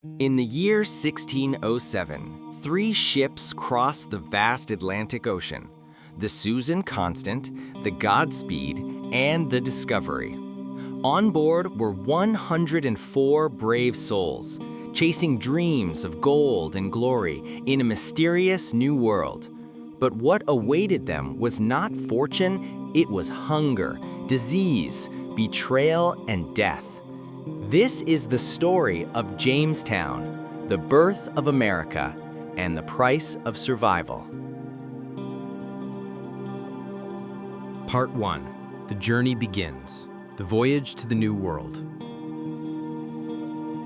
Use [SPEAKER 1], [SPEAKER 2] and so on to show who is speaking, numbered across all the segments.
[SPEAKER 1] In the year 1607, three ships crossed the vast Atlantic Ocean: the Susan Constant, the Godspeed, and the Discovery. On board were 104 brave souls, chasing dreams of gold and glory in a mysterious new world. But what awaited them was not fortune, it was hunger, disease, betrayal, and death. This is the story of Jamestown, the birth of America, and the price of survival.
[SPEAKER 2] Part 1. The journey begins. The voyage to the New World.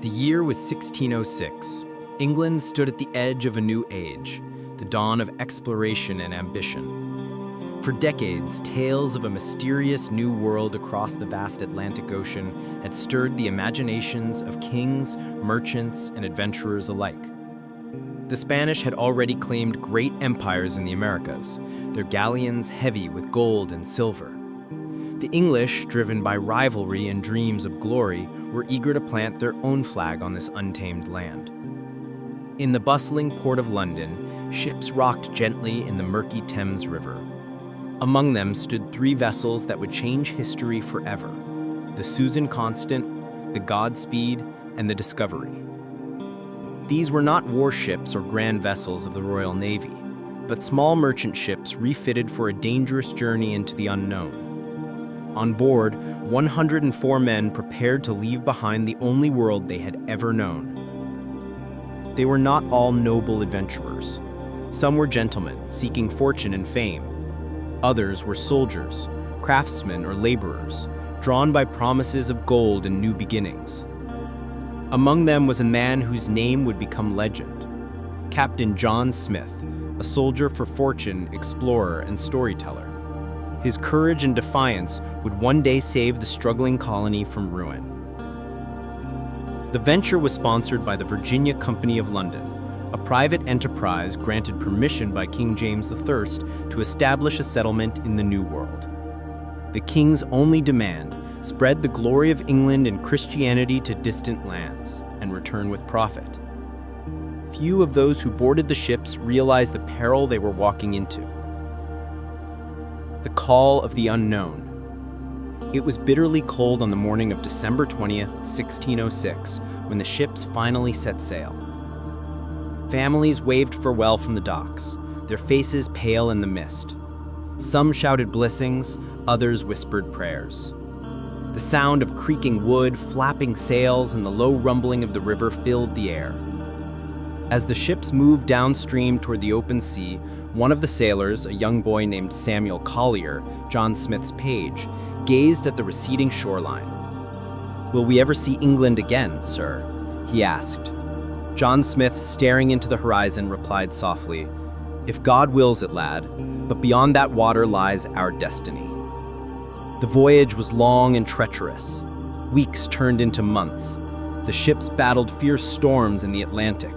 [SPEAKER 2] The year was 1606. England stood at the edge of a new age, the dawn of exploration and ambition. For decades, tales of a mysterious new world across the vast Atlantic Ocean had stirred the imaginations of kings, merchants, and adventurers alike. The Spanish had already claimed great empires in the Americas, their galleons heavy with gold and silver. The English, driven by rivalry and dreams of glory, were eager to plant their own flag on this untamed land. In the bustling port of London, ships rocked gently in the murky Thames River. Among them stood three vessels that would change history forever: the Susan Constant, the Godspeed, and the Discovery. These were not warships or grand vessels of the Royal Navy, but small merchant ships refitted for a dangerous journey into the unknown. On board, 104 men prepared to leave behind the only world they had ever known. They were not all noble adventurers. Some were gentlemen, seeking fortune and fame. Others were soldiers, craftsmen, or laborers, drawn by promises of gold and new beginnings. Among them was a man whose name would become legend: Captain John Smith, a soldier for fortune, explorer, and storyteller. His courage and defiance would one day save the struggling colony from ruin. The venture was sponsored by the Virginia Company of London, a private enterprise granted permission by King James I to establish a settlement in the New World. The king's only demand: spread the glory of England and Christianity to distant lands, and return with profit. Few of those who boarded the ships realized the peril they were walking into. The call of the unknown. It was bitterly cold on the morning of December 20th, 1606, when the ships finally set sail. Families waved farewell from the docks, their faces pale in the mist. Some shouted blessings, others whispered prayers. The sound of creaking wood, flapping sails, and the low rumbling of the river filled the air. As the ships moved downstream toward the open sea, one of the sailors, a young boy named Samuel Collier, John Smith's page, gazed at the receding shoreline. "Will we ever see England again, sir?" he asked. John Smith, staring into the horizon, replied softly, "If God wills it, lad, but beyond that water lies our destiny." The voyage was long and treacherous. Weeks turned into months. The ships battled fierce storms in the Atlantic.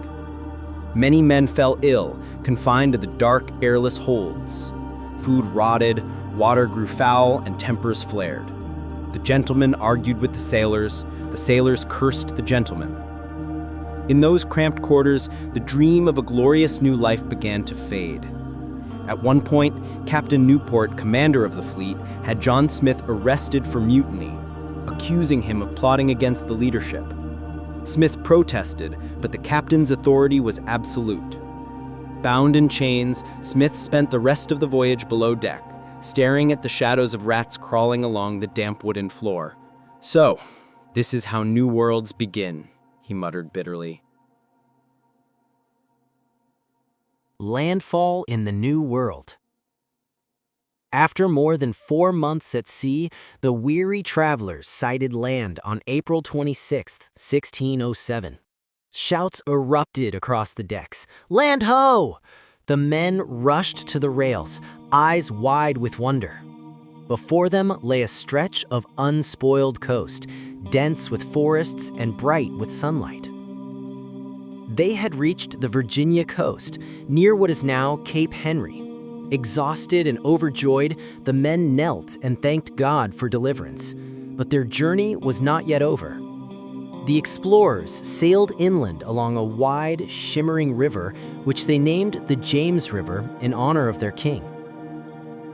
[SPEAKER 2] Many men fell ill, confined to the dark, airless holds. Food rotted, water grew foul, and tempers flared. The gentlemen argued with the sailors cursed the gentlemen. In those cramped quarters, the dream of a glorious new life began to fade. At one point, Captain Newport, commander of the fleet, had John Smith arrested for mutiny, accusing him of plotting against the leadership. Smith protested, but the captain's authority was absolute. Bound in chains, Smith spent the rest of the voyage below deck, staring at the shadows of rats crawling along the damp wooden floor. "So, this is how new worlds begin," he muttered bitterly.
[SPEAKER 3] Landfall in the New World. After more than 4 months at sea, the weary travelers sighted land on April 26, 1607. Shouts erupted across the decks. "Land ho!" The men rushed to the rails, eyes wide with wonder. Before them lay a stretch of unspoiled coast, dense with forests and bright with sunlight. They had reached the Virginia coast, near what is now Cape Henry. Exhausted and overjoyed, the men knelt and thanked God for deliverance. But their journey was not yet over. The explorers sailed inland along a wide, shimmering river, which they named the James River in honor of their king.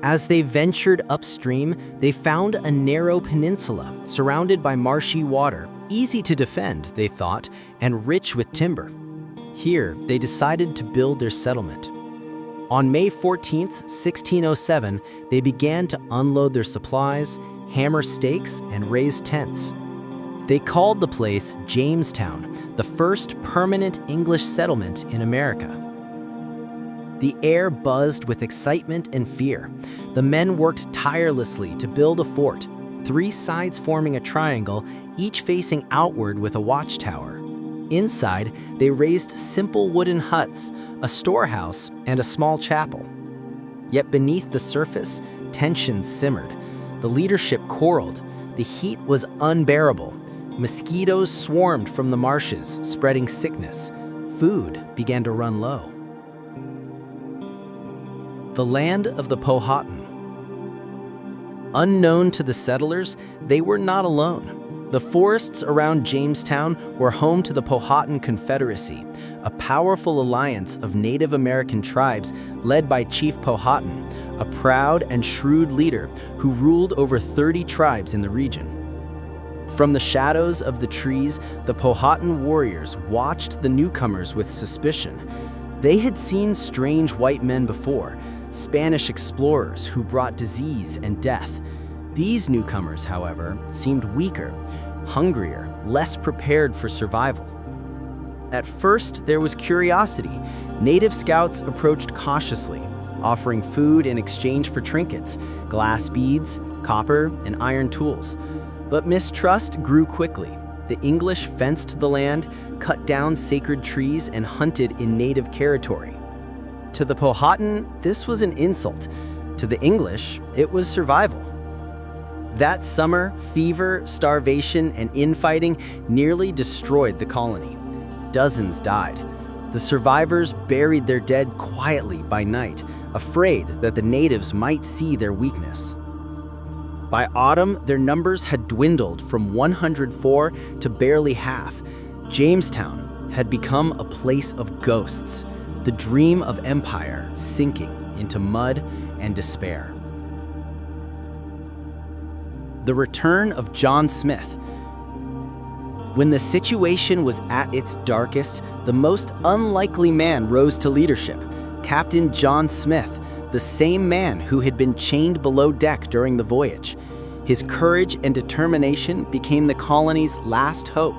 [SPEAKER 3] As they ventured upstream, they found a narrow peninsula surrounded by marshy water, easy to defend, they thought, and rich with timber. Here, they decided to build their settlement. On May 14, 1607, they began to unload their supplies, hammer stakes, and raise tents. They called the place Jamestown, the first permanent English settlement in America. The air buzzed with excitement and fear. The men worked tirelessly to build a fort, 3 sides forming a triangle, each facing outward with a watchtower. Inside, they raised simple wooden huts, a storehouse, and a small chapel. Yet beneath the surface, tensions simmered. The leadership quarreled. The heat was unbearable. Mosquitoes swarmed from the marshes, spreading sickness. Food began to run low. The land of the Powhatan. Unknown to the settlers, they were not alone. The forests around Jamestown were home to the Powhatan Confederacy, a powerful alliance of Native American tribes led by Chief Powhatan, a proud and shrewd leader who ruled over 30 tribes in the region. From the shadows of the trees, the Powhatan warriors watched the newcomers with suspicion. They had seen strange white men before, Spanish explorers who brought disease and death. These newcomers, however, seemed weaker, hungrier, less prepared for survival. At first, there was curiosity. Native scouts approached cautiously, offering food in exchange for trinkets, glass beads, copper, and iron tools. But mistrust grew quickly. The English fenced the land, cut down sacred trees, and hunted in native territory. To the Powhatan, this was an insult. To the English, it was survival. That summer, fever, starvation, and infighting nearly destroyed the colony. Dozens died. The survivors buried their dead quietly by night, afraid that the natives might see their weakness. By autumn, their numbers had dwindled from 104 to barely half. Jamestown had become a place of ghosts, the dream of empire sinking into mud and despair. The return of John Smith. When the situation was at its darkest, the most unlikely man rose to leadership, Captain John Smith, the same man who had been chained below deck during the voyage. His courage and determination became the colony's last hope.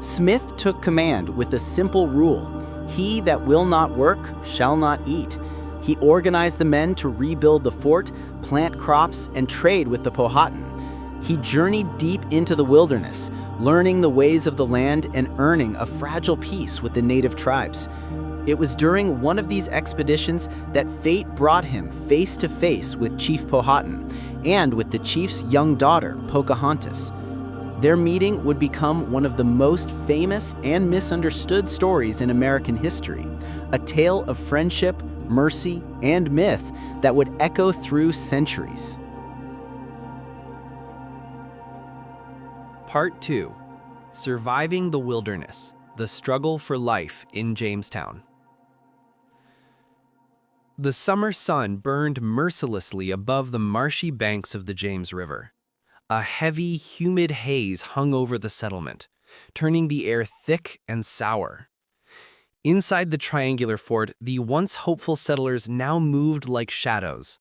[SPEAKER 3] Smith took command with a simple rule: he that will not work shall not eat. He organized the men to rebuild the fort, plant crops, and trade with the Powhatan. He journeyed deep into the wilderness, learning the ways of the land and earning a fragile peace with the native tribes. It was during one of these expeditions that fate brought him face to face with Chief Powhatan and with the chief's young daughter, Pocahontas. Their meeting would become one of the most famous and misunderstood stories in American history, a tale of friendship, mercy, and myth that would echo through centuries.
[SPEAKER 2] Part 2. Surviving the Wilderness, the Struggle for Life in Jamestown. The summer sun burned mercilessly above the marshy banks of the James River. A heavy, humid haze hung over the settlement, turning the air thick and sour. Inside the triangular fort, the once hopeful settlers now moved like shadows.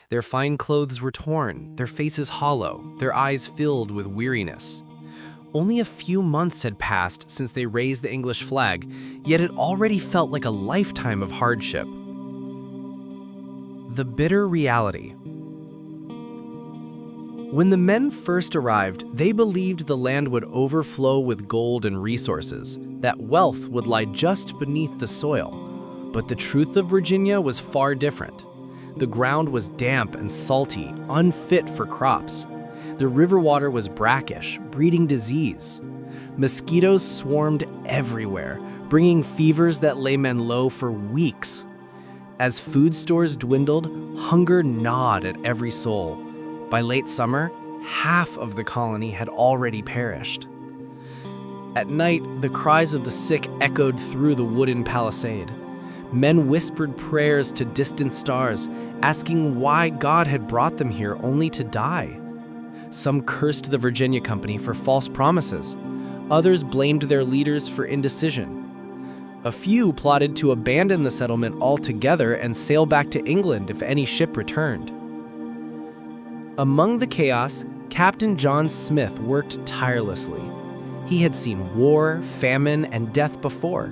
[SPEAKER 2] Their fine clothes were torn, their faces hollow, their eyes filled with weariness. Only a few months had passed since they raised the English flag, yet it already felt like a lifetime of hardship. The bitter reality. When the men first arrived, they believed the land would overflow with gold and resources, that wealth would lie just beneath the soil. But the truth of Virginia was far different. The ground was damp and salty, unfit for crops. The river water was brackish, breeding disease. Mosquitoes swarmed everywhere, bringing fevers that lay men low for weeks. As food stores dwindled, hunger gnawed at every soul. By late summer, half of the colony had already perished. At night, the cries of the sick echoed through the wooden palisade. Men whispered prayers to distant stars, asking why God had brought them here only to die. Some cursed the Virginia Company for false promises. Others blamed their leaders for indecision. A few plotted to abandon the settlement altogether and sail back to England if any ship returned. Among the chaos, Captain John Smith worked tirelessly. He had seen war, famine, and death before.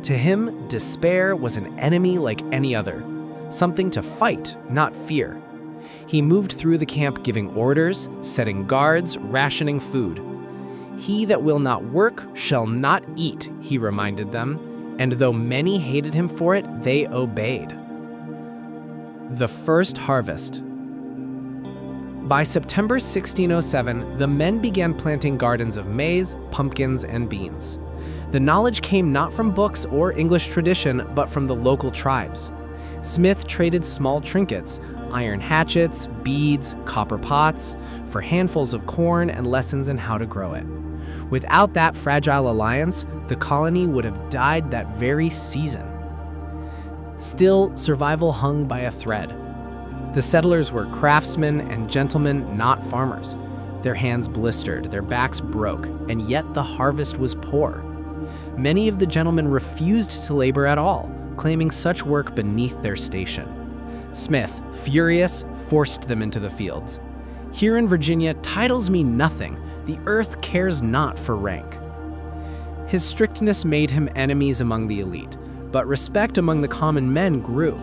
[SPEAKER 2] To him, despair was an enemy like any other, something to fight, not fear. He moved through the camp giving orders, setting guards, rationing food. "He that will not work shall not eat," he reminded them, and though many hated him for it, they obeyed. The First Harvest. By September 1607, the men began planting gardens of maize, pumpkins, and beans. The knowledge came not from books or English tradition, but from the local tribes. Smith traded small trinkets, iron hatchets, beads, copper pots, for handfuls of corn and lessons in how to grow it. Without that fragile alliance, the colony would have died that very season. Still, survival hung by a thread. The settlers were craftsmen and gentlemen, not farmers. Their hands blistered, their backs broke, and yet the harvest was poor. Many of the gentlemen refused to labor at all, claiming such work beneath their station. Smith, furious, forced them into the fields. "Here in Virginia, titles mean nothing. The earth cares not for rank." His strictness made him enemies among the elite, but respect among the common men grew.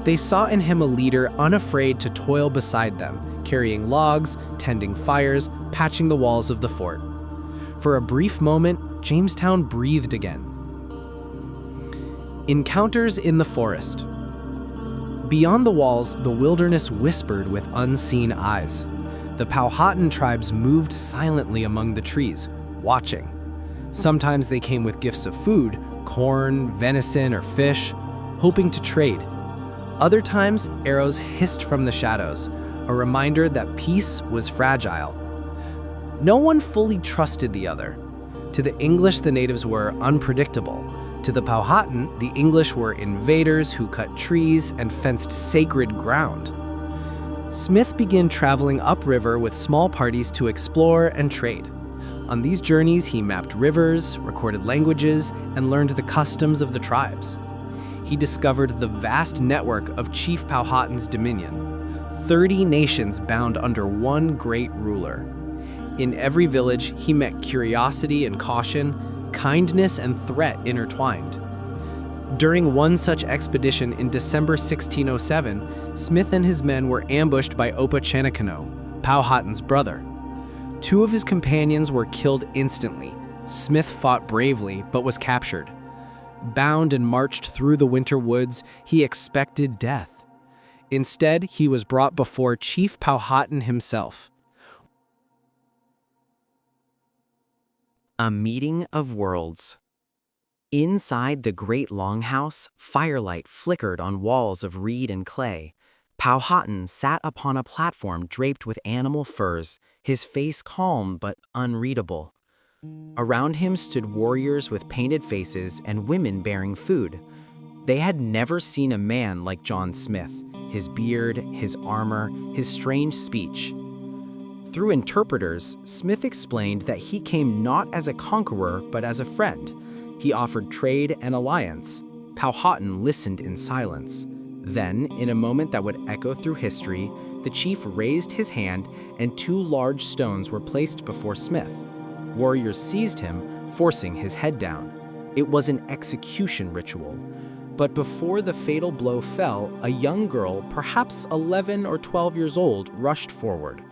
[SPEAKER 2] They saw in him a leader unafraid to toil beside them, carrying logs, tending fires, patching the walls of the fort. For a brief moment, Jamestown breathed again. Encounters in the forest. Beyond the walls, the wilderness whispered with unseen eyes. The Powhatan tribes moved silently among the trees, watching. Sometimes they came with gifts of food, corn, venison, or fish, hoping to trade. Other times, arrows hissed from the shadows, a reminder that peace was fragile. No one fully trusted the other. To the English, the natives were unpredictable. To the Powhatan, the English were invaders who cut trees and fenced sacred ground. Smith began traveling upriver with small parties to explore and trade. On these journeys, he mapped rivers, recorded languages, and learned the customs of the tribes. He discovered the vast network of Chief Powhatan's dominion, 30 nations bound under one great ruler. In every village, he met curiosity and caution, kindness and threat intertwined. During one such expedition in December 1607, Smith and his men were ambushed by Opachannocono, Powhatan's brother. 2 of his companions were killed instantly. Smith fought bravely, but was captured. Bound and marched through the winter woods, he expected death. Instead, he was brought before Chief Powhatan himself.
[SPEAKER 3] A meeting of worlds. Inside the great longhouse, firelight flickered on walls of reed and clay. Powhatan sat upon a platform draped with animal furs, his face calm but unreadable. Around him stood warriors with painted faces and women bearing food. They had never seen a man like John Smith, his beard, his armor, his strange speech. Through interpreters, Smith explained that he came not as a conqueror but as a friend. He offered trade and alliance. Powhatan listened in silence. Then, in a moment that would echo through history, the chief raised his hand and 2 large stones were placed before Smith. Warriors seized him, forcing his head down. It was an execution ritual. But before the fatal blow fell, a young girl, perhaps 11 or 12 years old, rushed forward.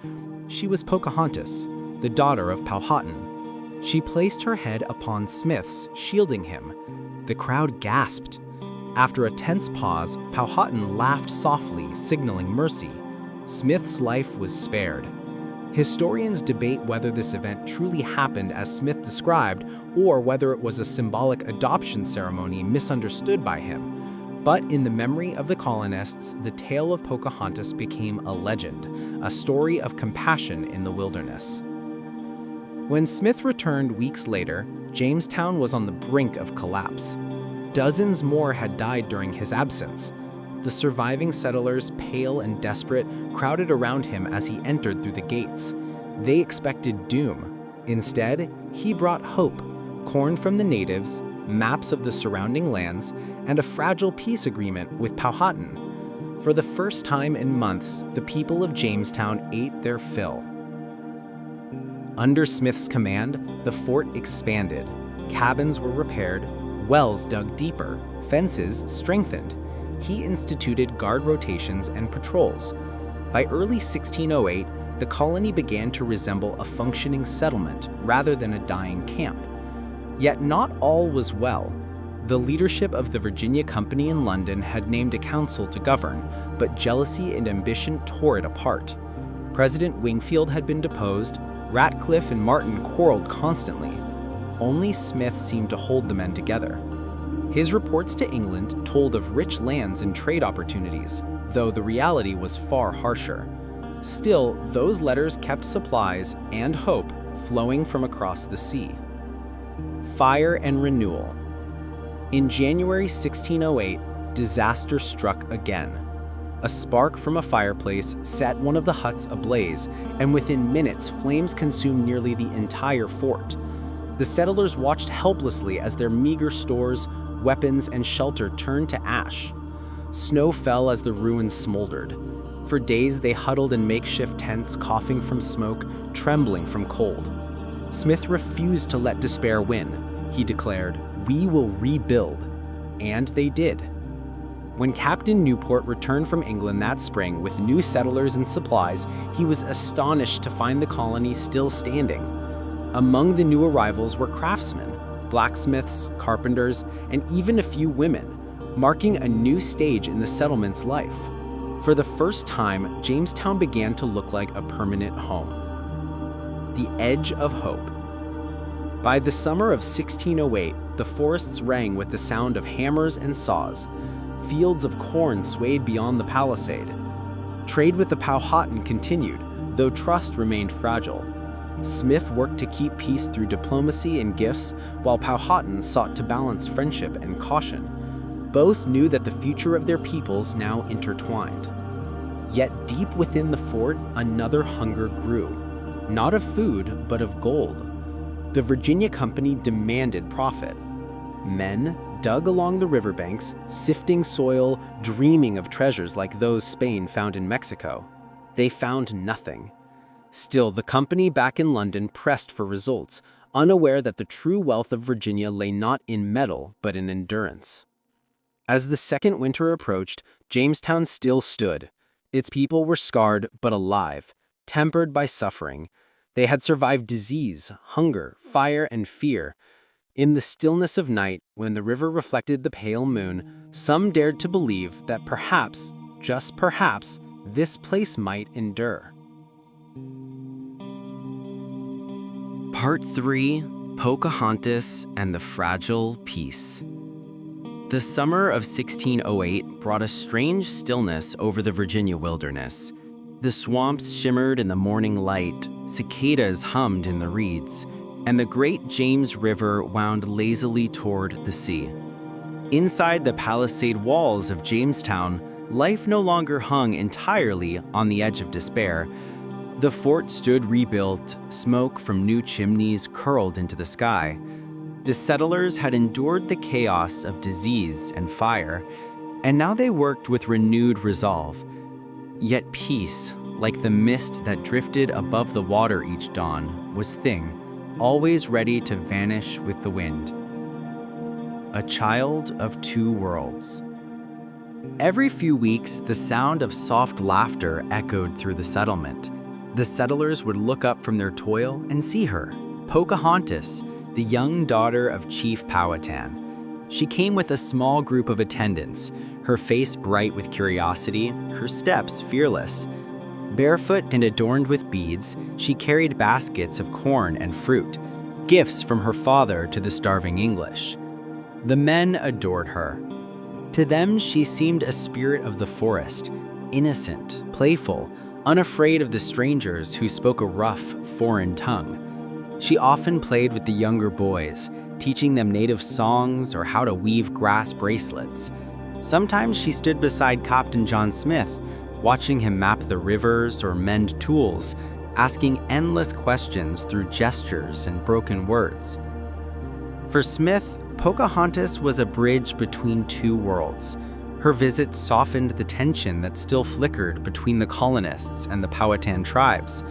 [SPEAKER 3] She was Pocahontas, the daughter of Powhatan. She placed her head upon Smith's, shielding him. The crowd gasped. After a tense pause, Powhatan laughed softly, signaling mercy. Smith's life was spared. Historians debate whether this event truly happened as Smith described, or whether it was a symbolic adoption ceremony misunderstood by him. But in the memory of the colonists, the tale of Pocahontas became a legend, a story of compassion in the wilderness.
[SPEAKER 2] When Smith returned weeks later, Jamestown was on the brink of collapse. Dozens more had died during his absence. The surviving settlers, pale and desperate, crowded around him as he entered through the gates. They expected doom. Instead, he brought hope: corn from the natives, maps of the surrounding lands, and a fragile peace agreement with Powhatan. For the first time in months, the people of Jamestown ate their fill. Under Smith's command, the fort expanded. Cabins were repaired, wells dug deeper, fences strengthened. He instituted guard rotations and patrols. By early 1608, the colony began to resemble a functioning settlement rather than a dying camp. Yet not all was well. The leadership of the Virginia Company in London had named a council to govern, but jealousy and ambition tore it apart. President Wingfield had been deposed. Ratcliffe and Martin quarreled constantly. Only Smith seemed to hold the men together. His reports to England told of rich lands and trade opportunities, though the reality was far harsher. Still, those letters kept supplies and hope flowing from across the sea. Fire and renewal. In January 1608, disaster struck again. A spark from a fireplace set one of the huts ablaze, and within minutes, flames consumed nearly the entire fort. The settlers watched helplessly as their meager stores, weapons, and shelter turned to ash. Snow fell as the ruins smoldered. For days, they huddled in makeshift tents, coughing from smoke, trembling from cold. Smith refused to let despair win. He declared, "We will rebuild." And they did. When Captain Newport returned from England that spring with new settlers and supplies, he was astonished to find the colony still standing. Among the new arrivals were craftsmen, blacksmiths, carpenters, and even a few women, marking a new stage in the settlement's life. For the first time, Jamestown began to look like a permanent home. The edge of hope. By the summer of 1608, the forests rang with the sound of hammers and saws. Fields of corn swayed beyond the palisade. Trade with the Powhatan continued, though trust remained fragile. Smith worked to keep peace through diplomacy and gifts, while Powhatan sought to balance friendship and caution. Both knew that the future of their peoples now intertwined. Yet deep within the fort, another hunger grew. Not of food, but of gold. The Virginia Company demanded profit. Men dug along the riverbanks, sifting soil, dreaming of treasures like those Spain found in Mexico. They found nothing. Still, the company back in London pressed for results, unaware that the true wealth of Virginia lay not in metal, but in endurance. As the second winter approached, Jamestown still stood. Its people were scarred but alive, tempered by suffering. They had survived disease, hunger, fire, and fear. In the stillness of night, when the river reflected the pale moon, some dared to believe that perhaps, just perhaps, this place might endure.
[SPEAKER 1] Part 3: Pocahontas and the Fragile Peace. The summer of 1608 brought a strange stillness over the Virginia wilderness. The swamps shimmered in the morning light, cicadas hummed in the reeds, and the great James River wound lazily toward the sea. Inside the palisade walls of Jamestown, life no longer hung entirely on the edge of despair. The fort stood rebuilt, smoke from new chimneys curled into the sky. The settlers had endured the chaos of disease and fire, and now they worked with renewed resolve. Yet peace, like the mist that drifted above the water each dawn, was thin, always ready to vanish with the wind. A child of two worlds. Every few weeks, the sound of soft laughter echoed through the settlement. The settlers would look up from their toil and see her, Pocahontas, the young daughter of Chief Powhatan. She came with a small group of attendants, her face bright with curiosity, her steps fearless. Barefoot and adorned with beads, she carried baskets of corn and fruit, gifts from her father to the starving English. The men adored her. To them, she seemed a spirit of the forest, innocent, playful, unafraid of the strangers who spoke a rough, foreign tongue.
[SPEAKER 2] She often played with the younger boys, teaching them native songs or how to weave grass bracelets. Sometimes she stood beside Captain John Smith, watching him map the rivers or mend tools, asking endless questions through gestures and broken words. For Smith, Pocahontas was a bridge between two worlds. Her visit softened the tension that still flickered between the colonists and the Powhatan tribes.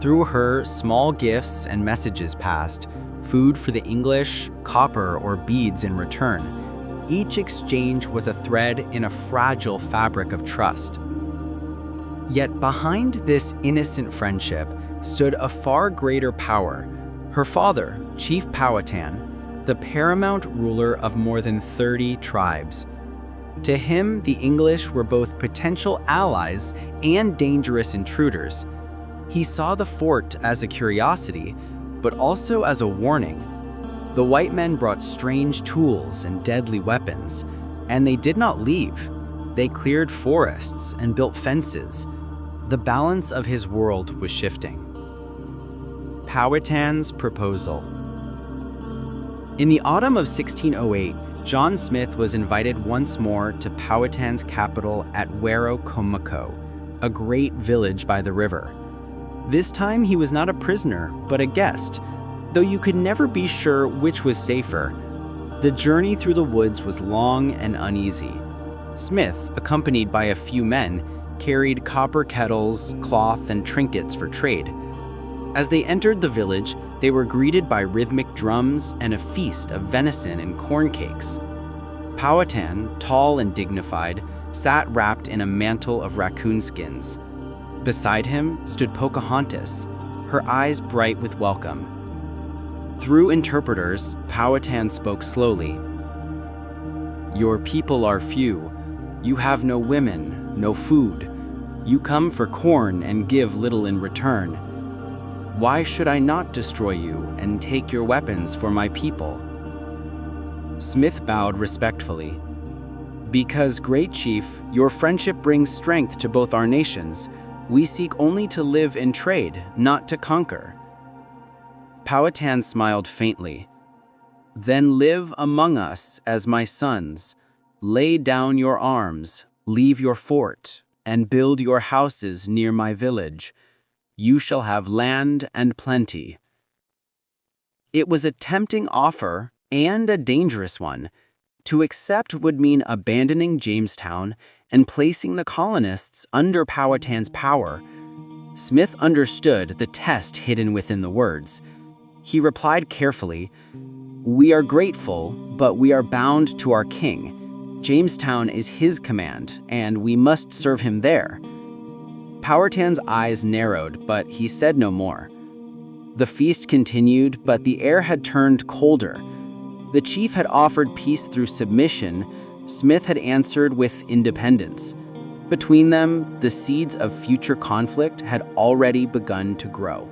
[SPEAKER 2] Through her, small gifts and messages passed, food for the English, copper or beads in return. Each exchange was a thread in a fragile fabric of trust. Yet behind this innocent friendship stood a far greater power. Her father, Chief Powhatan, the paramount ruler of more than 30 tribes. To him, the English were both potential allies and dangerous intruders. He saw the fort as a curiosity, but also as a warning. The white men brought strange tools and deadly weapons, and they did not leave. They cleared forests and built fences. The balance of his world was shifting. Powhatan's proposal. In the autumn of 1608, John Smith was invited once more to Powhatan's capital at Werowocomoco, a great village by the river. This time he was not a prisoner, but a guest, though you could never be sure which was safer. The journey through the woods was long and uneasy. Smith, accompanied by a few men, carried copper kettles, cloth, and trinkets for trade. As they entered the village, they were greeted by rhythmic drums and a feast of venison and corn cakes. Powhatan, tall and dignified, sat wrapped in a mantle of raccoon skins. Beside him stood Pocahontas, her eyes bright with welcome. Through interpreters, Powhatan spoke slowly. "Your people are few. You have no women, no food. You come for corn and give little in return. Why should I not destroy you and take your weapons for my people?" Smith bowed respectfully. "Because, great chief, your friendship brings strength to both our nations. We seek only to live and trade, not to conquer." Powhatan smiled faintly. "Then live among us as my sons. Lay down your arms, leave your fort, and build your houses near my village. You shall have land and plenty." It was a tempting offer and a dangerous one. To accept would mean abandoning Jamestown and placing the colonists under Powhatan's power. Smith understood the test hidden within the words. He replied carefully, "We are grateful, but we are bound to our king. Jamestown is his command, and we must serve him there." Powhatan's eyes narrowed, but he said no more. The feast continued, but the air had turned colder. The chief had offered peace through submission. Smith had answered with independence. Between them, the seeds of future conflict had already begun to grow.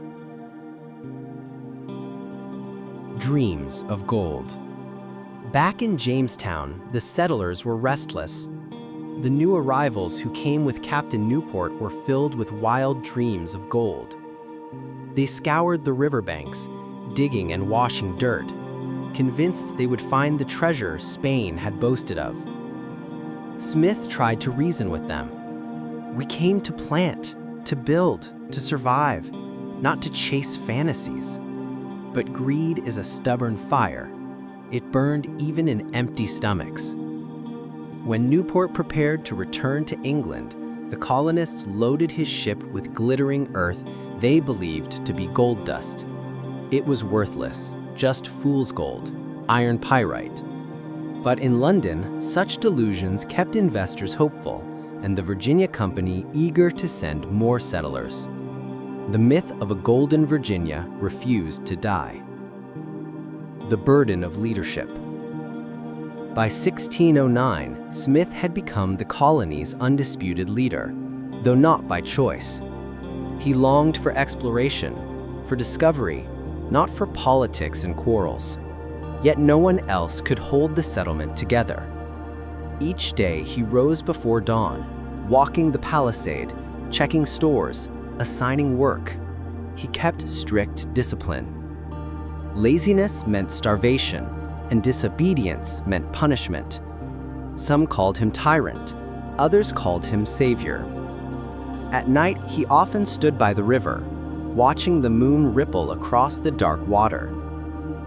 [SPEAKER 3] Dreams of gold. Back in Jamestown, the settlers were restless. The new arrivals who came with Captain Newport were filled with wild dreams of gold. They scoured the riverbanks, digging and washing dirt, convinced they would find the treasure Spain had boasted of. Smith tried to reason with them. "We came to plant, to build, to survive, not to chase fantasies." But greed is a stubborn fire. It burned even in empty stomachs. When Newport prepared to return to England, the colonists loaded his ship with glittering earth they believed to be gold dust. It was worthless, just fool's gold, iron pyrite. But in London, such delusions kept investors hopeful, and the Virginia Company eager to send more settlers. The myth of a golden Virginia refused to die. The burden of leadership. By 1609, Smith had become the colony's undisputed leader, though not by choice. He longed for exploration, for discovery, not for politics and quarrels. Yet no one else could hold the settlement together. Each day he rose before dawn, walking the palisade, checking stores, assigning work. He kept strict discipline.
[SPEAKER 2] Laziness meant starvation, and disobedience meant punishment. Some called him tyrant, others called him savior. At night, he often stood by the river, watching the moon ripple across the dark water.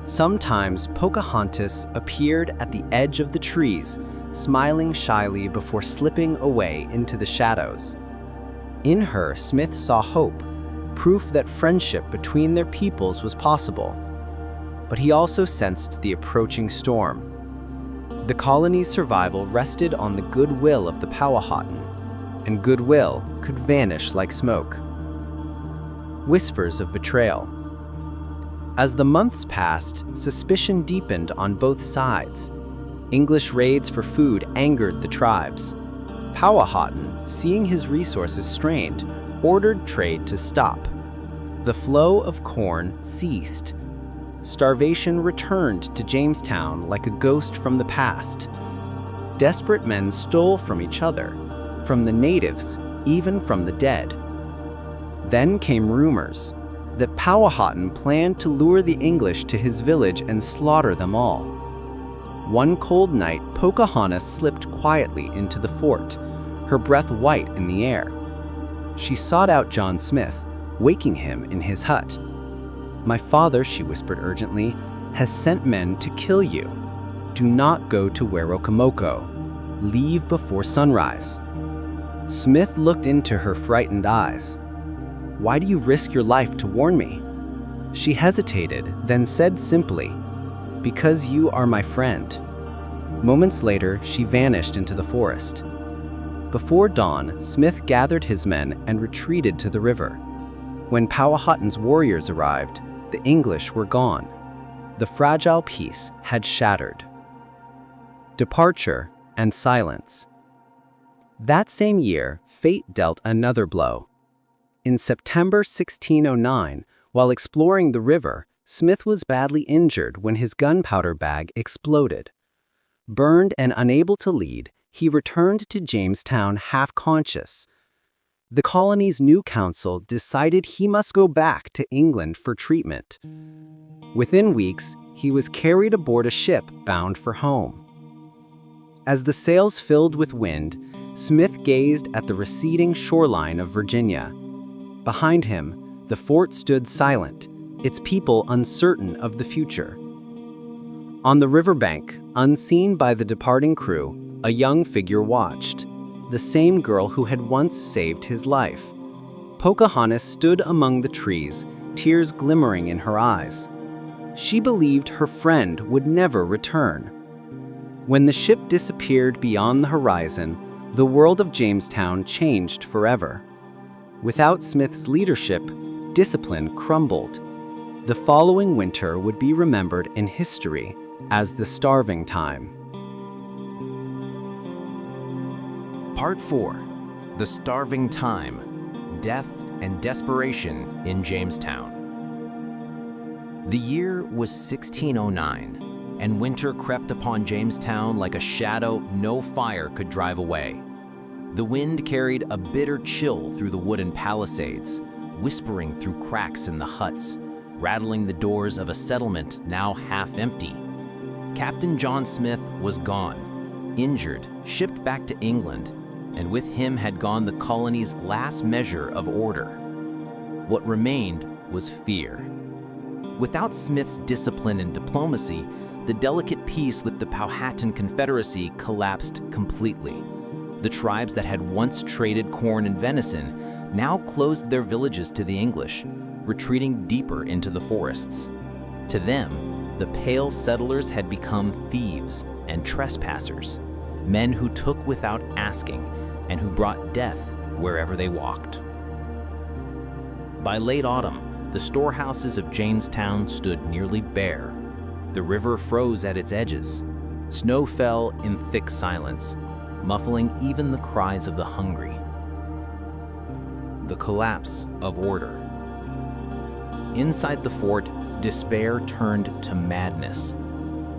[SPEAKER 2] Sometimes Pocahontas appeared at the edge of the trees, smiling shyly before slipping away into the shadows. In her, Smith saw hope, proof that friendship between their peoples was possible. But he also sensed the approaching storm. The colony's survival rested on the goodwill of the Powhatan, and goodwill could vanish like smoke. Whispers of betrayal. As the months passed, suspicion deepened on both sides. English raids for food angered the tribes. Powhatan, seeing his resources strained, ordered trade to stop. The flow of corn ceased. Starvation returned to Jamestown like a ghost from the past. Desperate men stole from each other, from the natives, even from the dead. Then came rumors that Powhatan planned to lure the English to his village and slaughter them all. One cold night, Pocahontas slipped quietly into the fort, her breath white in the air. She sought out John Smith, waking him in his hut. "My father," she whispered urgently, "has sent men to kill you. Do not go to Werowocomoco. Leave before sunrise." Smith looked into her frightened eyes. "Why do you risk your life to warn me?" She hesitated, then said simply, "Because you are my friend." Moments later, she vanished into the forest. Before dawn, Smith gathered his men and retreated to the river. When Powhatan's warriors arrived, the English were gone. The fragile peace had shattered. Departure and silence. That same year, fate dealt another blow. In September 1609, while exploring the river, Smith was badly injured when his gunpowder bag exploded. Burned and unable to lead, he returned to Jamestown half-conscious. The colony's new council decided he must go back to England for treatment. Within weeks, he was carried aboard a ship bound for home. As the sails filled with wind, Smith gazed at the receding shoreline of Virginia. Behind him, the fort stood silent, its people uncertain of the future. On the riverbank, unseen by the departing crew, a young figure watched, the same girl who had once saved his life. Pocahontas stood among the trees, tears glimmering in her eyes. She believed her friend would never return. When the ship disappeared beyond the horizon, the world of Jamestown changed forever. Without Smith's leadership, discipline crumbled. The following winter would be remembered in history as the Starving Time.
[SPEAKER 1] Part 4. The Starving Time. Death and Desperation in Jamestown. The year was 1609, and winter crept upon Jamestown like a shadow no fire could drive away. The wind carried a bitter chill through the wooden palisades, whispering through cracks in the huts, rattling the doors of a settlement now half empty. Captain John Smith was gone, injured, shipped back to England, and with him had gone the colony's last measure of order. What remained was fear. Without Smith's discipline and diplomacy, the delicate peace with the Powhatan Confederacy collapsed completely. The tribes that had once traded corn and venison now closed their villages to the English, retreating deeper into the forests. To them, the pale settlers had become thieves and trespassers, men who took without asking and who brought death wherever they walked. By late autumn, the storehouses of Jamestown stood nearly bare. The river froze at its edges. Snow fell in thick silence, muffling even the cries of the hungry. The collapse of order. Inside the fort, despair turned to madness.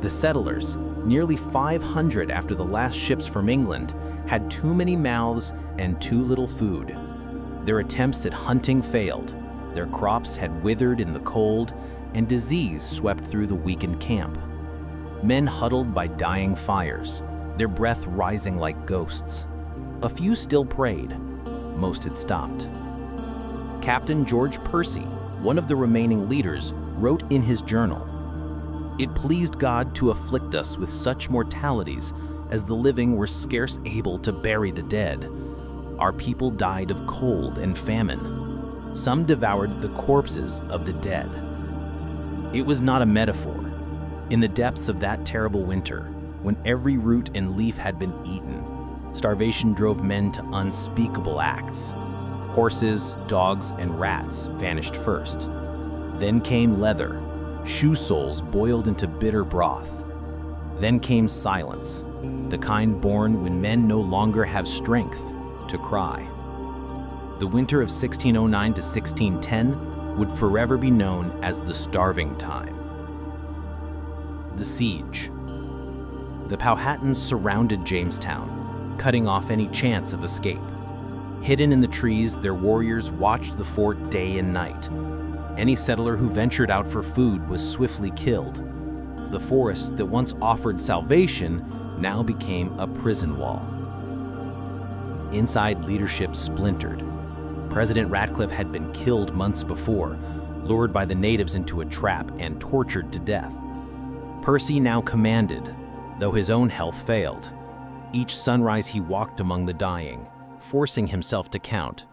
[SPEAKER 1] The settlers, nearly 500 after the last ships from England, had too many mouths and too little food. Their attempts at hunting failed. Their crops had withered in the cold,
[SPEAKER 2] and disease swept through the weakened camp. Men huddled by dying fires, their breath rising like ghosts. A few still prayed. Most had stopped. Captain George Percy, one of the remaining leaders, wrote in his journal, "It pleased God to afflict us with such mortalities as the living were scarce able to bury the dead. Our people died of cold and famine. Some devoured the corpses of the dead." It was not a metaphor. In the depths of that terrible winter, when every root and leaf had been eaten, starvation drove men to unspeakable acts. Horses, dogs, and rats vanished first. Then came leather, shoe soles boiled into bitter broth. Then came silence, the kind born when men no longer have strength to cry. The winter of 1609 to 1610 would forever be known as the Starving Time. The siege. The Powhatans surrounded Jamestown, cutting off any chance of escape. Hidden in the trees, their warriors watched the fort day and night. Any settler who ventured out for food was swiftly killed. The forest that once offered salvation now became a prison wall. Inside, leadership splintered. President Ratcliffe had been killed months before, lured by the natives into a trap and tortured to death. Percy now commanded, though his own health failed. Each sunrise he walked among the dying, forcing himself to count.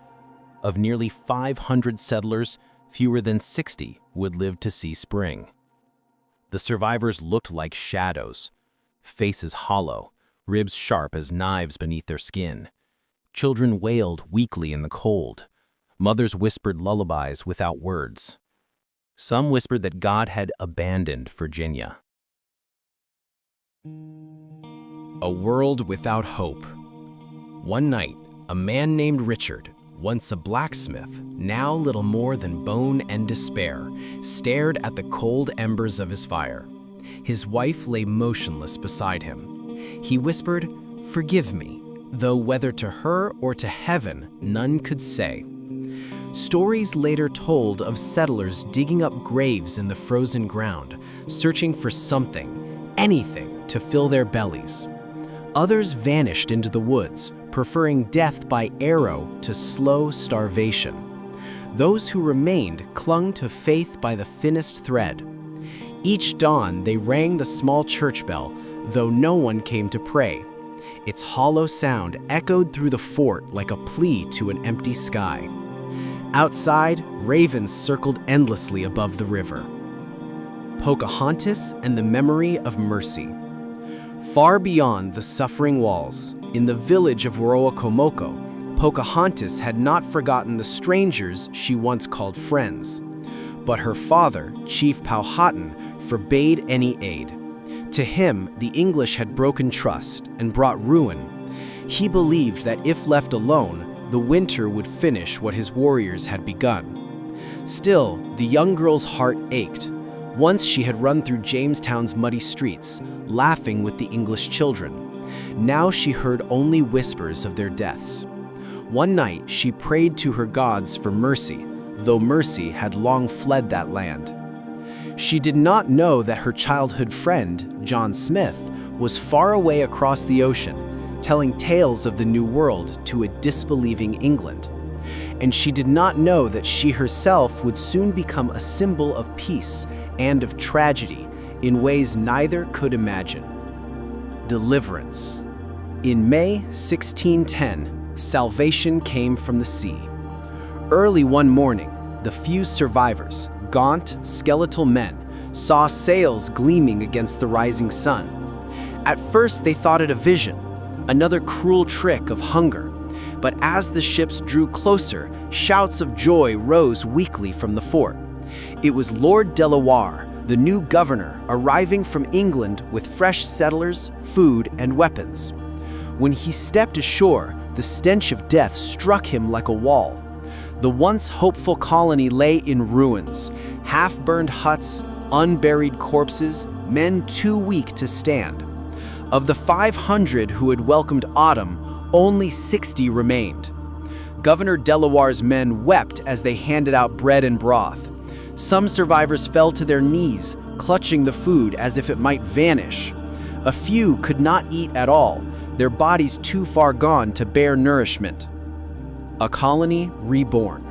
[SPEAKER 2] Of nearly 500 settlers, fewer than 60 would live to see spring. The survivors looked like shadows, faces hollow, ribs sharp as knives beneath their skin. Children wailed weakly in the cold. Mothers whispered lullabies without words. Some whispered that God had abandoned Virginia.
[SPEAKER 3] A world without hope. One night, a man named Richard, once a blacksmith, now little more than bone and despair, stared at the cold embers of his fire. His wife lay motionless beside him. He whispered, "Forgive me," though whether to her or to heaven, none could say. Stories later told of settlers digging up graves in the frozen ground, searching for something, anything, to fill their bellies. Others vanished into the woods, preferring death by arrow to slow starvation. Those who remained clung to faith by the thinnest thread. Each dawn they rang the small church bell, though no one came to pray. Its hollow sound echoed through the fort like a plea to an empty sky. Outside, ravens circled endlessly above the river. Pocahontas and the memory of mercy. Far beyond the suffering walls, in the village of Worokomoko, Pocahontas had not forgotten the strangers she once called friends. But her father, Chief Powhatan, forbade any aid. To him, the English had broken trust and brought ruin. He believed that if left alone, the winter would finish what his warriors had begun. Still, the young girl's heart ached. Once she had run through Jamestown's muddy streets, laughing with the English children. Now she heard only whispers of their deaths. One night, she prayed to her gods for mercy, though mercy had long fled that land. She did not know that her childhood friend, John Smith, was far away across the ocean, telling tales of the New World to a disbelieving England. And she did not know that she herself would soon become a symbol of peace and of tragedy in ways neither could imagine. Deliverance. In May 1610, salvation came from the sea. Early one morning, the few survivors, gaunt, skeletal men, saw sails gleaming against the rising sun. At first, they thought it a vision, another cruel trick of hunger. But as the ships drew closer, shouts of joy rose weakly from the fort. It was Lord Delaware, the new governor, arriving from England with fresh settlers, food, and weapons. When he stepped ashore, the stench of death struck him like a wall. The once hopeful colony lay in ruins, half-burned huts, unburied corpses, men too weak to stand. Of the 500 who had welcomed autumn, only 60 remained. Governor Delaware's men wept as they handed out bread and broth.
[SPEAKER 4] Some survivors fell to their knees, clutching the food as if it might vanish. A few could not eat at all, their bodies too far gone to bear nourishment. A colony reborn.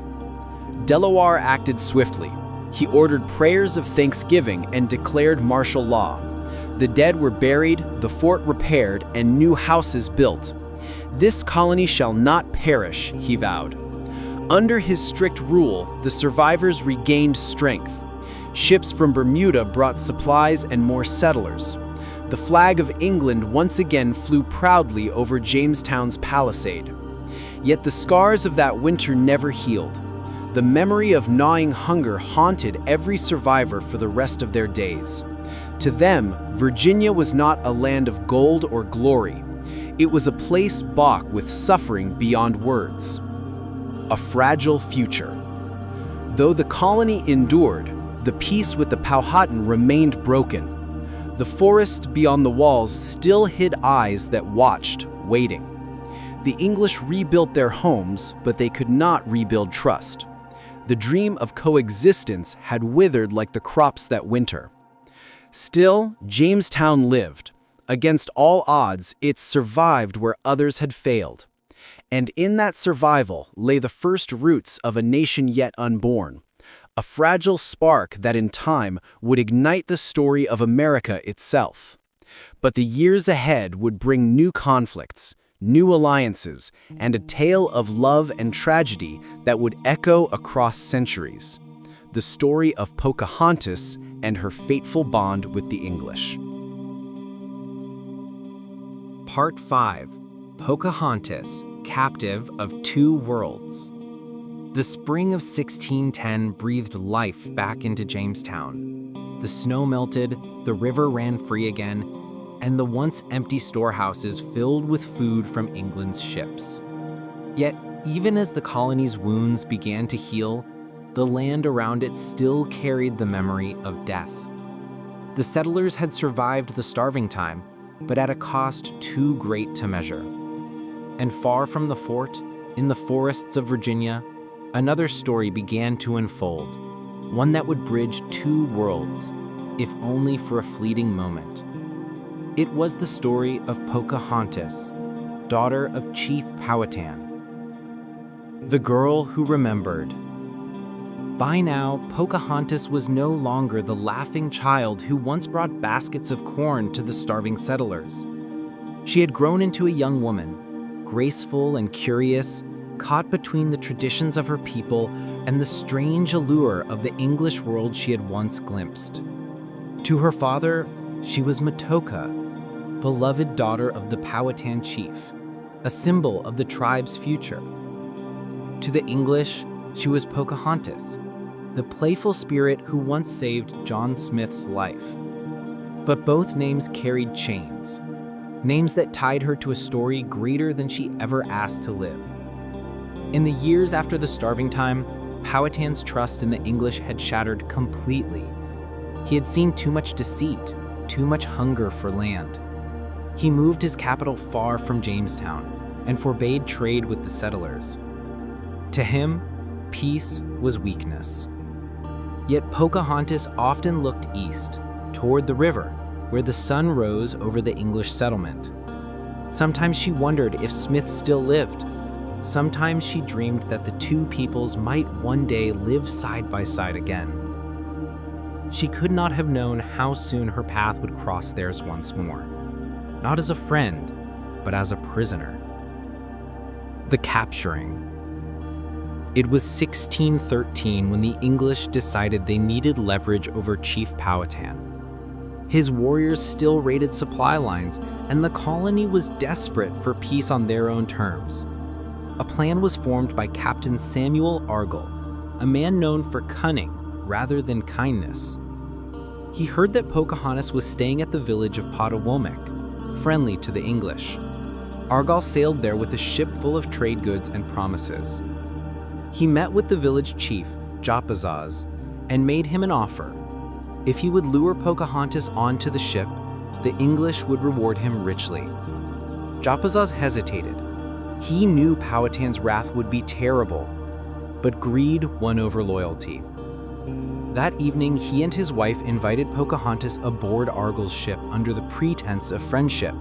[SPEAKER 4] Delaware acted swiftly. He ordered prayers of thanksgiving and declared martial law. The dead were buried, the fort repaired, and new houses built. "This colony shall not perish," he vowed. Under his strict rule, the survivors regained strength. Ships from Bermuda brought supplies and more settlers. The flag of England once again flew proudly over Jamestown's palisade. Yet the scars of that winter never healed. The memory of gnawing hunger haunted every survivor for the rest of their days. To them, Virginia was not a land of gold or glory. It was a place bought with suffering beyond words. A fragile future. Though the colony endured, the peace with the Powhatan remained broken. The forest beyond the walls still hid eyes that watched, waiting. The English rebuilt their homes, but they could not rebuild trust. The dream of coexistence had withered like the crops that winter. Still, Jamestown lived. Against all odds, it survived where others had failed. And in that survival lay the first roots of a nation yet unborn, a fragile spark that in time would ignite the story of America itself. But the years ahead would bring new conflicts, new alliances, and a tale of love and tragedy that would echo across centuries. The story of Pocahontas and her fateful bond with the English.
[SPEAKER 2] Part 5. Pocahontas, Captive of Two Worlds. The spring of 1610 breathed life back into Jamestown. The snow melted, the river ran free again, and the once empty storehouses filled with food from England's ships. Yet, even as the colony's wounds began to heal, the land around it still carried the memory of death. The settlers had survived the starving time, but at a cost too great to measure. And far from the fort, in the forests of Virginia, another story began to unfold, one that would bridge two worlds, if only for a fleeting moment. It was the story of Pocahontas, daughter of Chief Powhatan. The girl who remembered. By now, Pocahontas was no longer the laughing child who once brought baskets of corn to the starving settlers. She had grown into a young woman, graceful and curious, caught between the traditions of her people and the strange allure of the English world she had once glimpsed. To her father, she was Matoka, beloved daughter of the Powhatan chief, a symbol of the tribe's future. To the English, she was Pocahontas, the playful spirit who once saved John Smith's life. But both names carried chains, names that tied her to a story greater than she ever asked to live. In the years after the starving time, Powhatan's trust in the English had shattered completely. He had seen too much deceit, too much hunger for land. He moved his capital far from Jamestown and forbade trade with the settlers. To him, peace was weakness. Yet Pocahontas often looked east, toward the river, where the sun rose over the English settlement. Sometimes she wondered if Smith still lived. Sometimes she dreamed that the two peoples might one day live side by side again. She could not have known how soon her path would cross theirs once more, not as a friend, but as a prisoner. The capturing. It was 1613 when the English decided they needed leverage over Chief Powhatan. His warriors still raided supply lines, and the colony was desperate for peace on their own terms. A plan was formed by Captain Samuel Argall, a man known for cunning rather than kindness. He heard that Pocahontas was staying at the village of Pottawomac, friendly to the English. Argall sailed there with a ship full of trade goods and promises. He met with the village chief, Jamestown, and made him an offer. If he would lure Pocahontas onto the ship, the English would reward him richly. Jamestown hesitated. He knew Powhatan's wrath would be terrible, but greed won over loyalty. That evening, he and his wife invited Pocahontas aboard Argyl's ship under the pretense of friendship.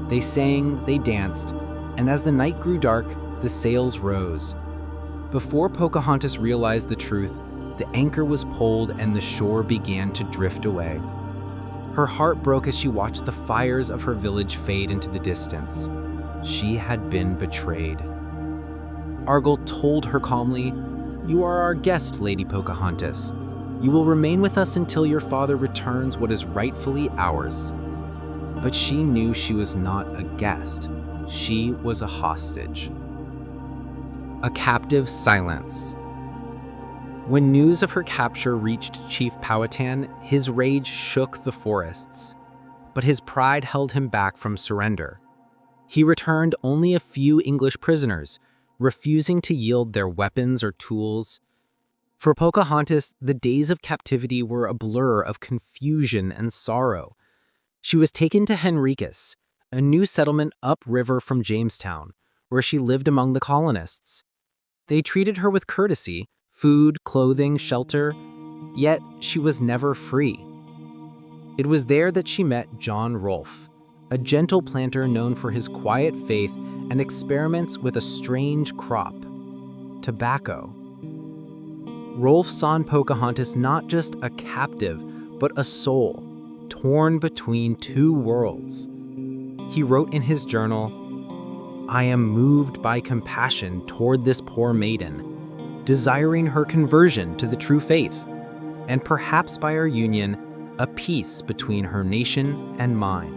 [SPEAKER 2] They sang, they danced, and as the night grew dark, the sails rose. Before Pocahontas realized the truth, the anchor was pulled and the shore began to drift away. Her heart broke as she watched the fires of her village fade into the distance. She had been betrayed. Argyl told her calmly, "You are our guest, Lady Pocahontas. You will remain with us until your father returns what is rightfully ours." But she knew she was not a guest. She was a hostage. A captive silence. When news of her capture reached Chief Powhatan, his rage shook the forests. But his pride held him back from surrender. He returned only a few English prisoners, refusing to yield their weapons or tools. For Pocahontas, the days of captivity were a blur of confusion and sorrow. She was taken to Henricus, a new settlement upriver from Jamestown, where she lived among the colonists. They treated her with courtesy, food, clothing, shelter, yet she was never free. It was there that she met John Rolfe, a gentle planter known for his quiet faith and experiments with a strange crop, tobacco. Rolfe saw in Pocahontas not just a captive, but a soul, torn between two worlds. He wrote in his journal, "I am moved by compassion toward this poor maiden, desiring her conversion to the true faith, and perhaps by our union, a peace between her nation and mine."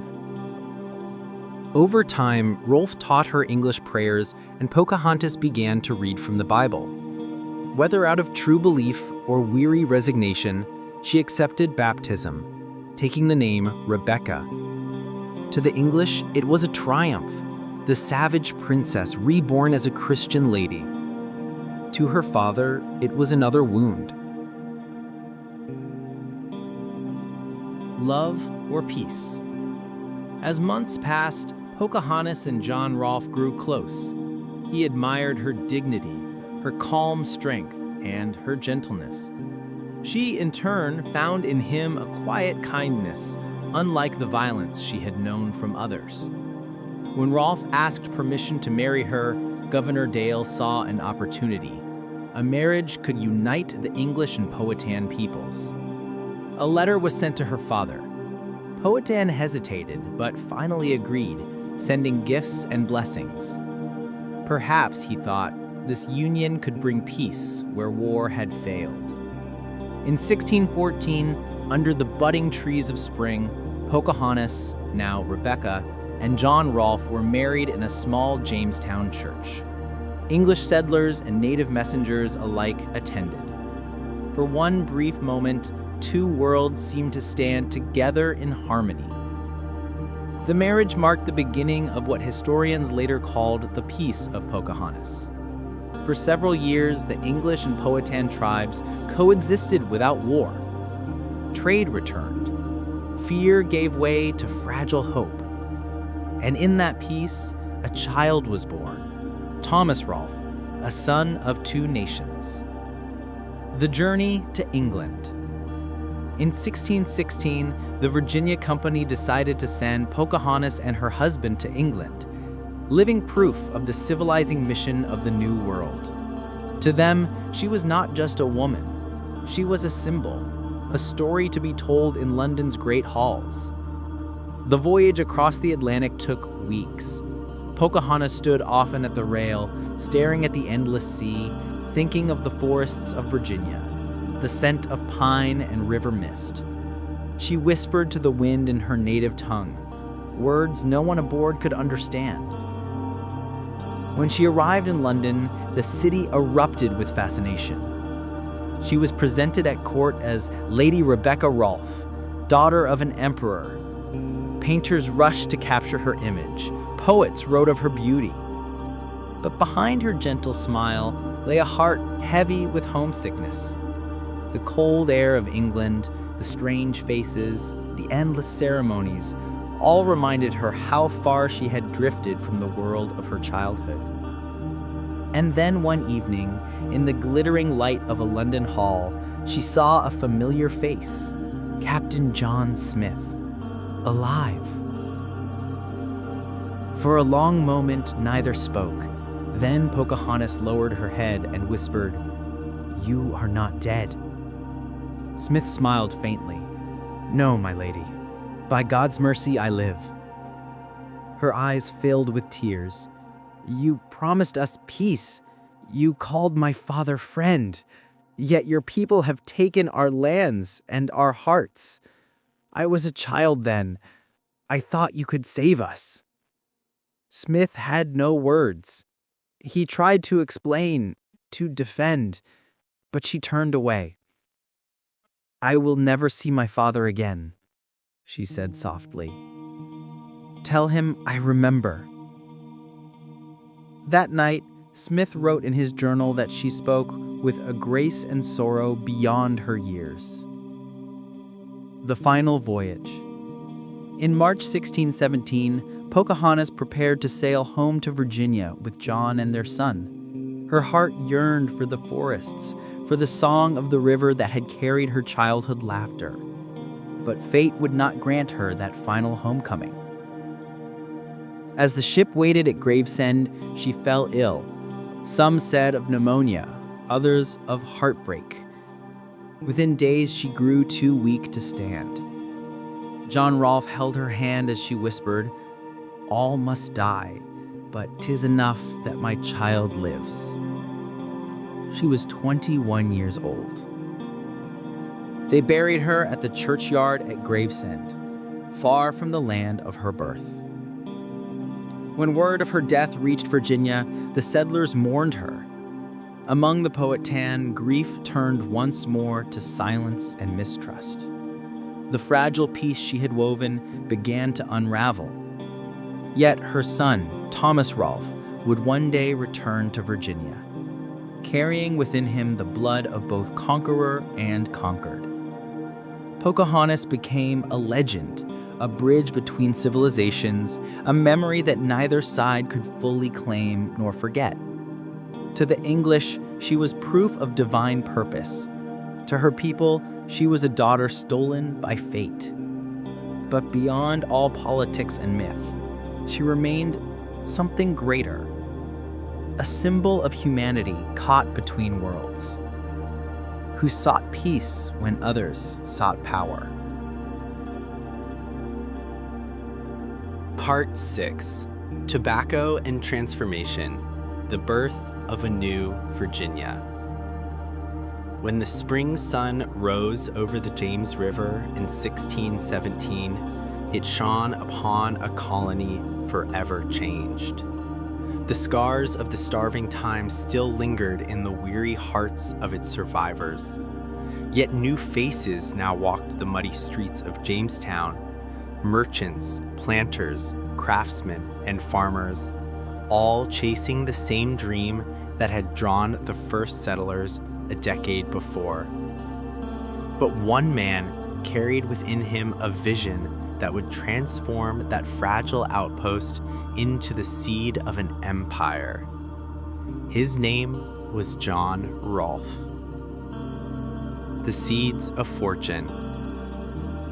[SPEAKER 2] Over time, Rolfe taught her English prayers, and Pocahontas began to read from the Bible. Whether out of true belief or weary resignation, she accepted baptism, taking the name Rebecca. To the English, it was a triumph, the savage princess reborn as a Christian lady. To her father, it was another wound.
[SPEAKER 3] Love or peace? As months passed, Pocahontas and John Rolfe grew close. He admired her dignity, her calm strength, and her gentleness. She, in turn, found in him a quiet kindness, unlike the violence she had known from others. When Rolfe asked permission to marry her, Governor Dale saw an opportunity. A marriage could unite the English and Powhatan peoples. A letter was sent to her father. Powhatan hesitated, but finally agreed, sending gifts and blessings. Perhaps, he thought, this union could bring peace where war had failed. In 1614, under the budding trees of spring, Pocahontas, now Rebecca, and John Rolfe were married in a small Jamestown church. English settlers and native messengers alike attended. For one brief moment, two worlds seemed to stand together in harmony. The marriage marked the beginning of what historians later called the Peace of Pocahontas. For several years, the English and Powhatan tribes coexisted without war. Trade returned. Fear gave way to fragile hope. And in that peace, a child was born, Thomas Rolfe, a son of two nations. The journey to England. In 1616, the Virginia Company decided to send Pocahontas and her husband to England, living proof of the civilizing mission of the New World. To them, she was not just a woman. She was a symbol, a story to be told in London's great halls. The voyage across the Atlantic took weeks. Pocahontas stood often at the rail, staring at the endless sea, thinking of the forests of Virginia, the scent of pine and river mist. She whispered to the wind in her native tongue, words no one aboard could understand. When she arrived in London, the city erupted with fascination. She was presented at court as Lady Rebecca Rolfe, daughter of an emperor. Painters rushed to capture her image. Poets wrote of her beauty. But behind her gentle smile lay a heart heavy with homesickness. The cold air of England, the strange faces, the endless ceremonies, all reminded her how far she had drifted from the world of her childhood. And then one evening, in the glittering light of a London hall, she saw a familiar face, Captain John Smith, alive. For a long moment, neither spoke. Then Pocahontas lowered her head and whispered, "You are not dead." Smith smiled faintly. "No, my lady. By God's mercy, I live." Her eyes filled with tears. "You promised us peace. You called my father friend. Yet your people have taken our lands and our hearts. I was a child then. I thought you could save us." Smith had no words. He tried to explain, to defend, but she turned away. "I will never see my father again," she said softly. "Tell him I remember." That night, Smith wrote in his journal that she spoke with a grace and sorrow beyond her years. The Final Voyage. In March 1617, Pocahontas prepared to sail home to Virginia with John and their son. Her heart yearned for the forests, for the song of the river that had carried her childhood laughter. But fate would not grant her that final homecoming. As the ship waited at Gravesend, she fell ill. Some said of pneumonia, others of heartbreak. Within days, she grew too weak to stand. John Rolfe held her hand as she whispered, "All must die, but 'tis enough that my child lives." She was 21 years old. They buried her at the churchyard at Gravesend, far from the land of her birth. When word of her death reached Virginia, the settlers mourned her. Among the Powhatan, grief turned once more to silence and mistrust. The fragile peace she had woven began to unravel. Yet her son, Thomas Rolfe, would one day return to Virginia, carrying within him the blood of both conqueror and conquered. Pocahontas became a legend, a bridge between civilizations, a memory that neither side could fully claim nor forget. To the English, she was proof of divine purpose. To her people, she was a daughter stolen by fate. But beyond all politics and myth, she remained something greater, a symbol of humanity caught between worlds, who sought peace when others sought power.
[SPEAKER 2] Part 6. Tobacco and Transformation. The Birth of a New Virginia. When the spring sun rose over the James River in 1617, it shone upon a colony forever changed. The scars of the starving time still lingered in the weary hearts of its survivors. Yet new faces now walked the muddy streets of Jamestown. Merchants, planters, craftsmen, and farmers, all chasing the same dream that had drawn the first settlers a decade before. But one man carried within him a vision that would transform that fragile outpost into the seed of an empire. His name was John Rolfe. The Seeds of Fortune.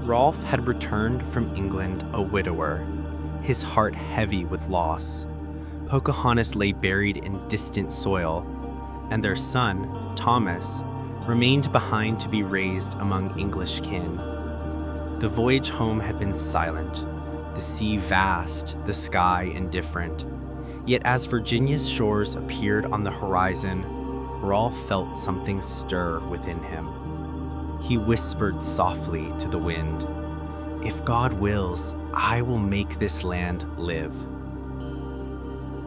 [SPEAKER 2] Rolfe had returned from England a widower, his heart heavy with loss. Pocahontas lay buried in distant soil, and their son, Thomas, remained behind to be raised among English kin. The voyage home had been silent, the sea vast, the sky indifferent. Yet as Virginia's shores appeared on the horizon, Rolfe felt something stir within him. He whispered softly to the wind, "If God wills, I will make this land live."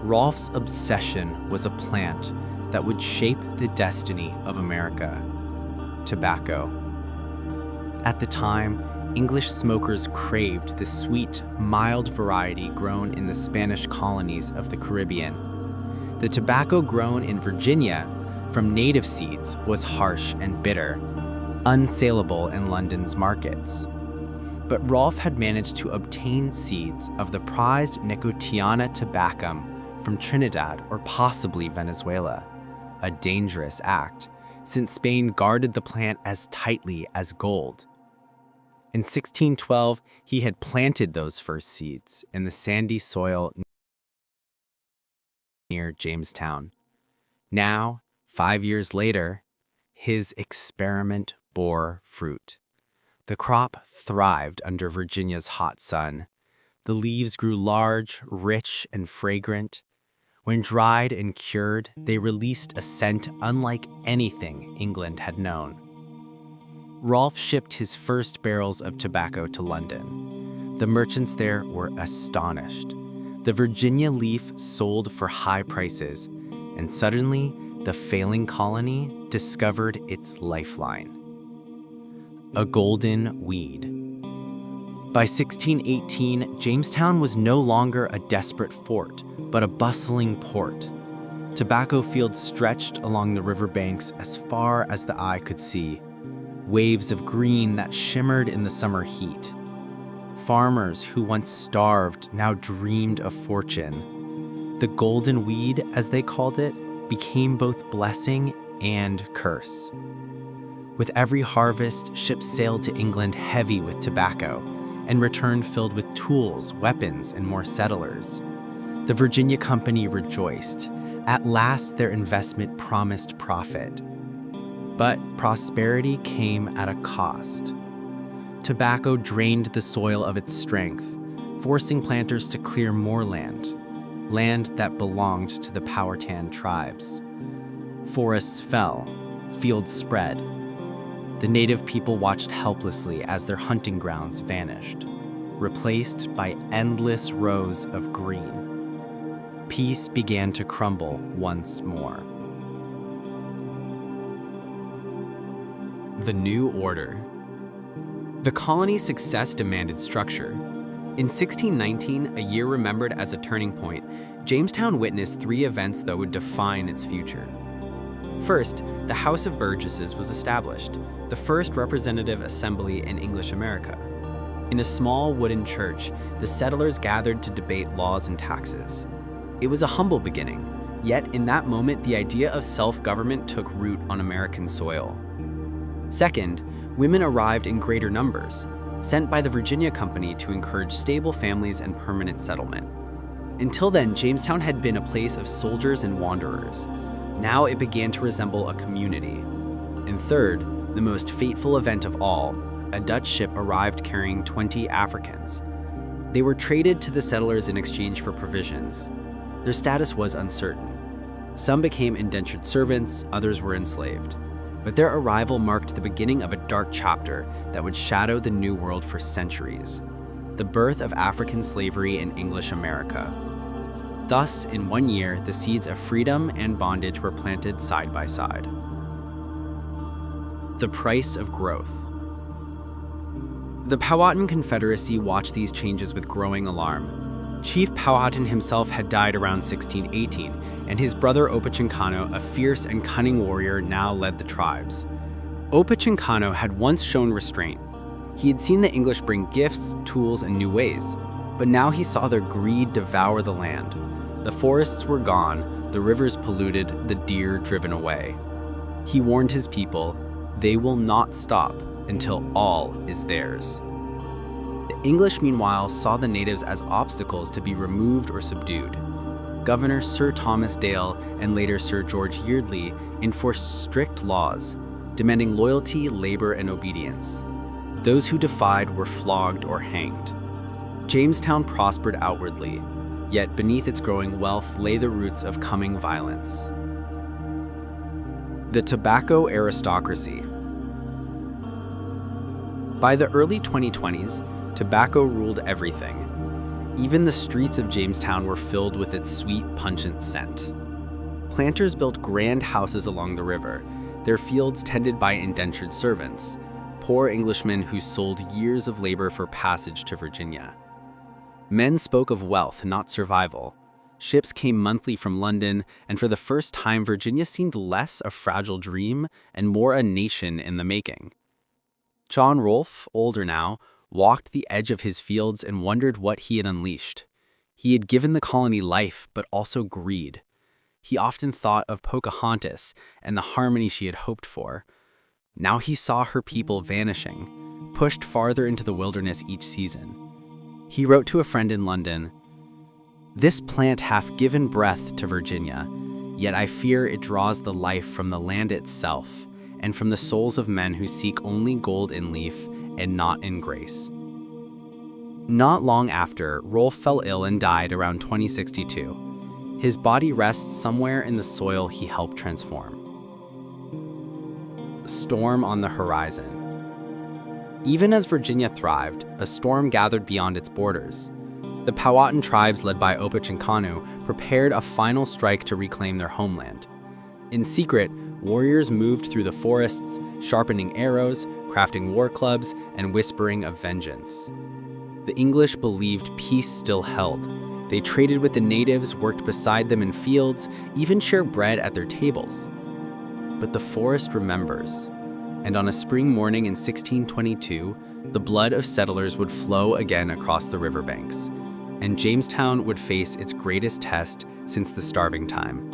[SPEAKER 2] Rolfe's obsession was a plant that would shape the destiny of America: tobacco. At the time, English smokers craved the sweet, mild variety grown in the Spanish colonies of the Caribbean. The tobacco grown in Virginia from native seeds was harsh and bitter, unsaleable in London's markets. But Rolfe had managed to obtain seeds of the prized Nicotiana tabacum from Trinidad or possibly Venezuela, a dangerous act, since Spain guarded the plant as tightly as gold. In 1612, he had planted those first seeds in the sandy soil near Jamestown. Now, 5 years later, his experiment bore fruit. The crop thrived under Virginia's hot sun. The leaves grew large, rich, and fragrant. When dried and cured, they released a scent unlike anything England had known. Rolfe shipped his first barrels of tobacco to London. The merchants there were astonished. The Virginia leaf sold for high prices, and suddenly, the failing colony discovered its lifeline: a golden weed. By 1618, Jamestown was no longer a desperate fort, but a bustling port. Tobacco fields stretched along the riverbanks as far as the eye could see, waves of green that shimmered in the summer heat. Farmers who once starved now dreamed of fortune. The golden weed, as they called it, became both blessing and curse. With every harvest, ships sailed to England heavy with tobacco and returned filled with tools, weapons, and more settlers. The Virginia Company rejoiced. At last, their investment promised profit. But prosperity came at a cost. Tobacco drained the soil of its strength, forcing planters to clear more land that belonged to the Powhatan tribes. Forests fell, fields spread. The native people watched helplessly as their hunting grounds vanished, replaced by endless rows of green. Peace began to crumble once more.
[SPEAKER 3] The New Order. The colony's success demanded structure. In 1619, a year remembered as a turning point, Jamestown witnessed 3 events that would define its future. First, the House of Burgesses was established, the first representative assembly in English America. In a small wooden church, the settlers gathered to debate laws and taxes. It was a humble beginning, yet in that moment the idea of self-government took root on American soil. Second, women arrived in greater numbers, sent by the Virginia Company to encourage stable families and permanent settlement. Until then, Jamestown had been a place of soldiers and wanderers. Now it began to resemble a community. And third, the most fateful event of all, a Dutch ship arrived carrying 20 Africans. They were traded to the settlers in exchange for provisions. Their status was uncertain. Some became indentured servants, others were enslaved. But their arrival marked the beginning of a dark chapter that would shadow the New World for centuries: the birth of African slavery in English America. Thus, in 1 year, the seeds of freedom and bondage were planted side by side. The price of growth. The Powhatan Confederacy watched these changes with growing alarm. Chief Powhatan himself had died around 1618, and his brother Opechancanough, a fierce and cunning warrior, now led the tribes. Opechancanough had once shown restraint. He had seen the English bring gifts, tools, and new ways, but now he saw their greed devour the land. The forests were gone, the rivers polluted, the deer driven away. He warned his people, they will not stop until all is theirs. The English, meanwhile, saw the natives as obstacles to be removed or subdued. Governor Sir Thomas Dale and later Sir George Yeardley enforced strict laws, demanding loyalty, labor, and obedience. Those who defied were flogged or hanged. Jamestown prospered outwardly, yet beneath its growing wealth lay the roots of coming violence. The tobacco aristocracy. By the early 2020s, tobacco ruled everything. Even the streets of Jamestown were filled with its sweet, pungent scent. Planters built grand houses along the river, their fields tended by indentured servants, poor Englishmen who sold years of labor for passage to Virginia. Men spoke of wealth, not survival. Ships came monthly from London, and for the first time Virginia seemed less a fragile dream and more a nation in the making. John Rolfe, older now, walked the edge of his fields and wondered what he had unleashed. He had given the colony life, but also greed.
[SPEAKER 2] He often thought of Pocahontas and the harmony she had hoped for. Now he saw her people vanishing, pushed farther into the wilderness each season. He wrote to a friend in London, "This plant hath given breath to Virginia, yet I fear it draws the life from the land itself, and from the souls of men who seek only gold in leaf and not in grace." Not long after, Rolfe fell ill and died around 2062. His body rests somewhere in the soil he helped transform. Storm on the horizon. Even as Virginia thrived, a storm gathered beyond its borders. The Powhatan tribes led by Opechancanough prepared a final strike to reclaim their homeland. In secret, warriors moved through the forests, sharpening arrows, crafting war clubs, and whispering of vengeance. The English believed peace still held. They traded with the natives, worked beside them in fields, even shared bread at their tables. But the forest remembers, and on a spring morning in 1622, the blood of settlers would flow again across the riverbanks, and Jamestown would face its greatest test since the starving time.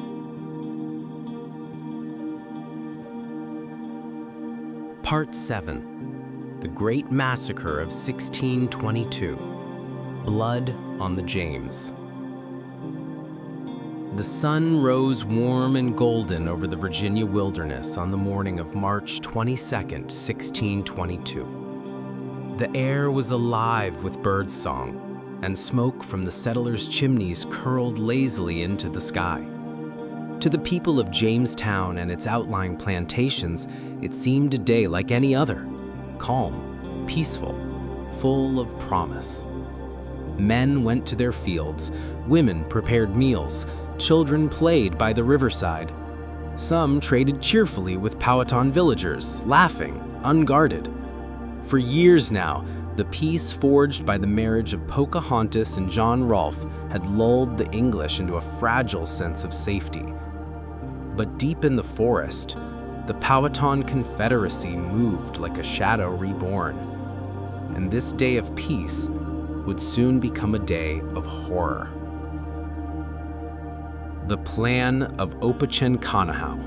[SPEAKER 3] Part 7. The Great Massacre of 1622. Blood on the James. The sun rose warm and golden over the Virginia wilderness on the morning of March 22nd, 1622. The air was alive with birdsong, and smoke from the settlers' chimneys curled lazily into the sky. To the people of Jamestown and its outlying plantations, it seemed a day like any other, calm, peaceful, full of promise. Men went to their fields, women prepared meals, children played by the riverside. Some traded cheerfully with Powhatan villagers, laughing, unguarded. For years now, the peace forged by the marriage of Pocahontas and John Rolfe had lulled the English into a fragile sense of safety. But deep in the forest, the Powhatan Confederacy moved like a shadow reborn. And this day of peace would soon become a day of horror. The Plan of Opechancanough.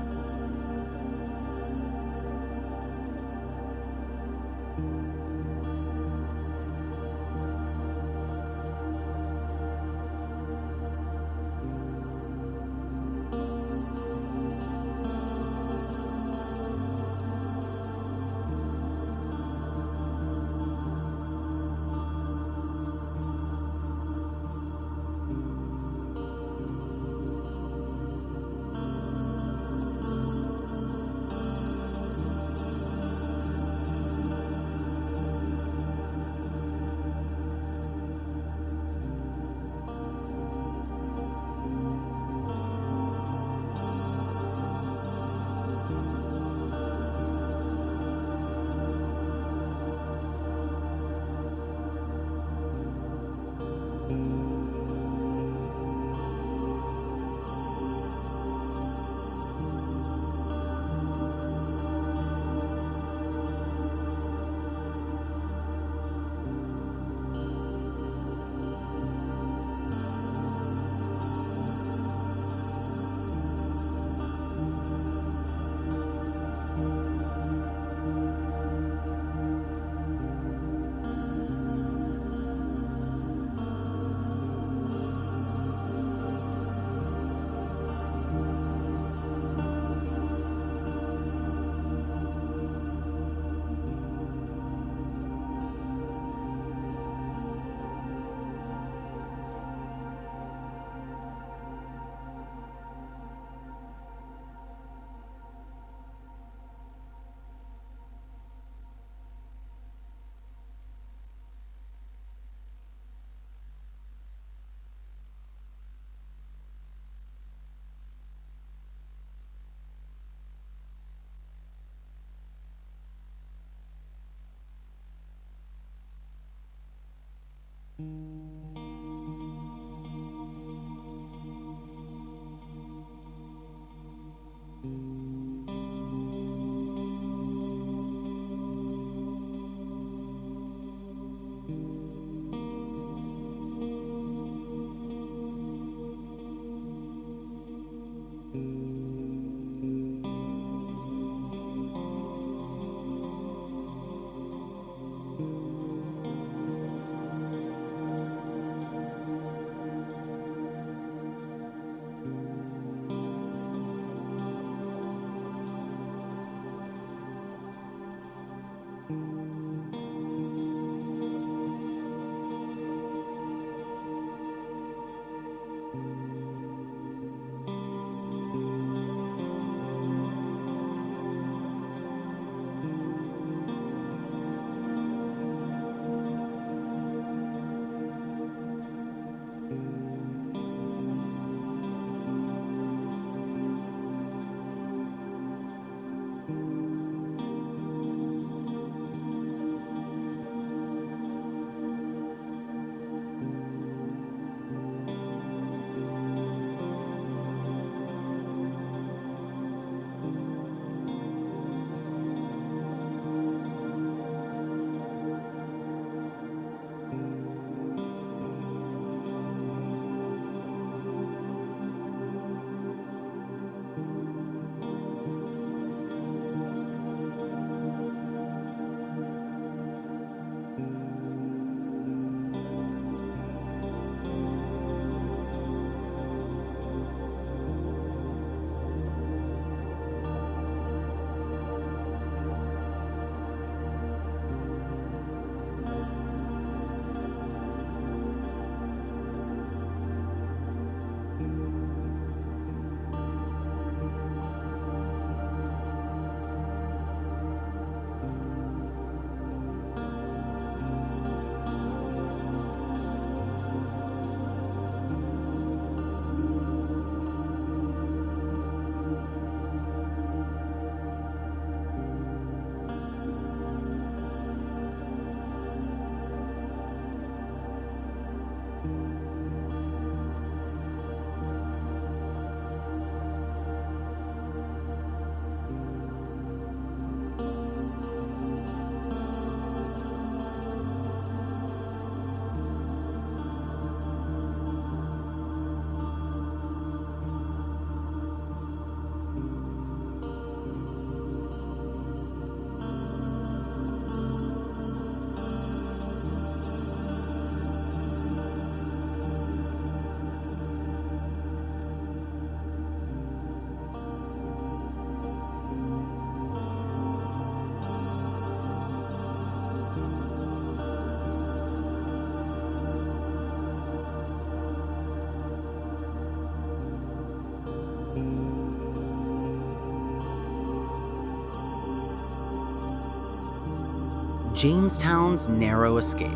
[SPEAKER 3] Jamestown's narrow escape.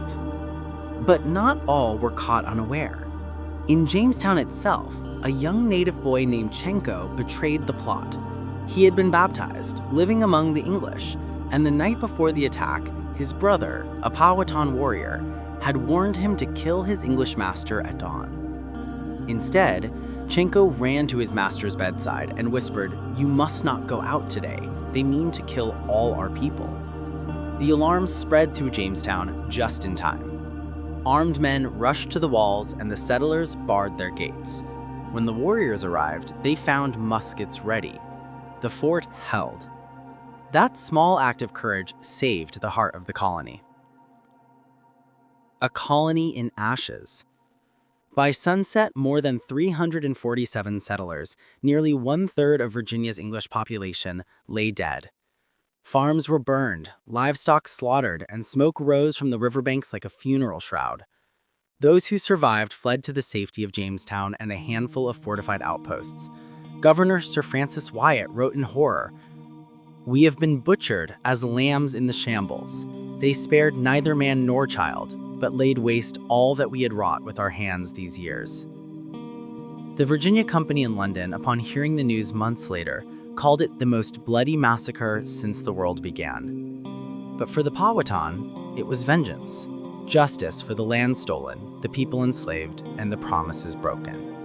[SPEAKER 3] But not all were caught unaware. In Jamestown itself, a young native boy named Chenko betrayed the plot. He had been baptized, living among the English, and the night before the attack, his brother, a Powhatan warrior, had warned him to kill his English master at dawn. Instead, Chenko ran to his master's bedside and whispered, "You must not go out today. They mean to kill all our people." The alarm spread through Jamestown just in time. Armed men rushed to the walls and the settlers barred their gates. When the warriors arrived, they found muskets ready. The fort held. That small act of courage saved the heart of the colony. A colony in ashes. By sunset, more than 347 settlers, nearly one-third of Virginia's English population, lay dead. Farms were burned, livestock slaughtered, and smoke rose from the riverbanks like a funeral shroud. Those who survived fled to the safety of Jamestown and a handful of fortified outposts. Governor Sir Francis Wyatt wrote in horror, "We have been butchered as lambs in the shambles. They spared neither man nor child, but laid waste all that we had wrought with our hands these years." The Virginia Company in London, upon hearing the news months later, called it the most bloody massacre since the world began. But for the Powhatan, it was vengeance, justice for the land stolen, the people enslaved, and the promises broken.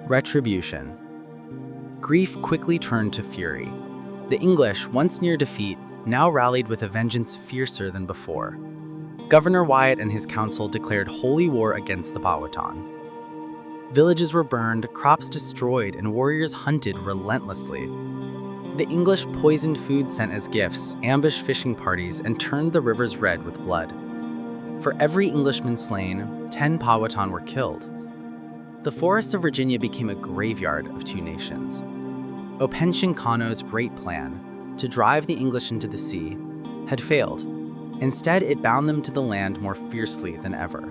[SPEAKER 3] Retribution. Grief quickly turned to fury. The English, once near defeat, now rallied with a vengeance fiercer than before. Governor Wyatt and his council declared holy war against the Powhatan. Villages were burned, crops destroyed, and warriors hunted relentlessly. The English poisoned food sent as gifts, ambushed fishing parties, and turned the rivers red with blood. For every Englishman slain, 10 Powhatan were killed. The forests of Virginia became a graveyard of two nations. Opechancano's great plan, to drive the English into the sea, had failed. Instead, it bound them to the land more fiercely than ever.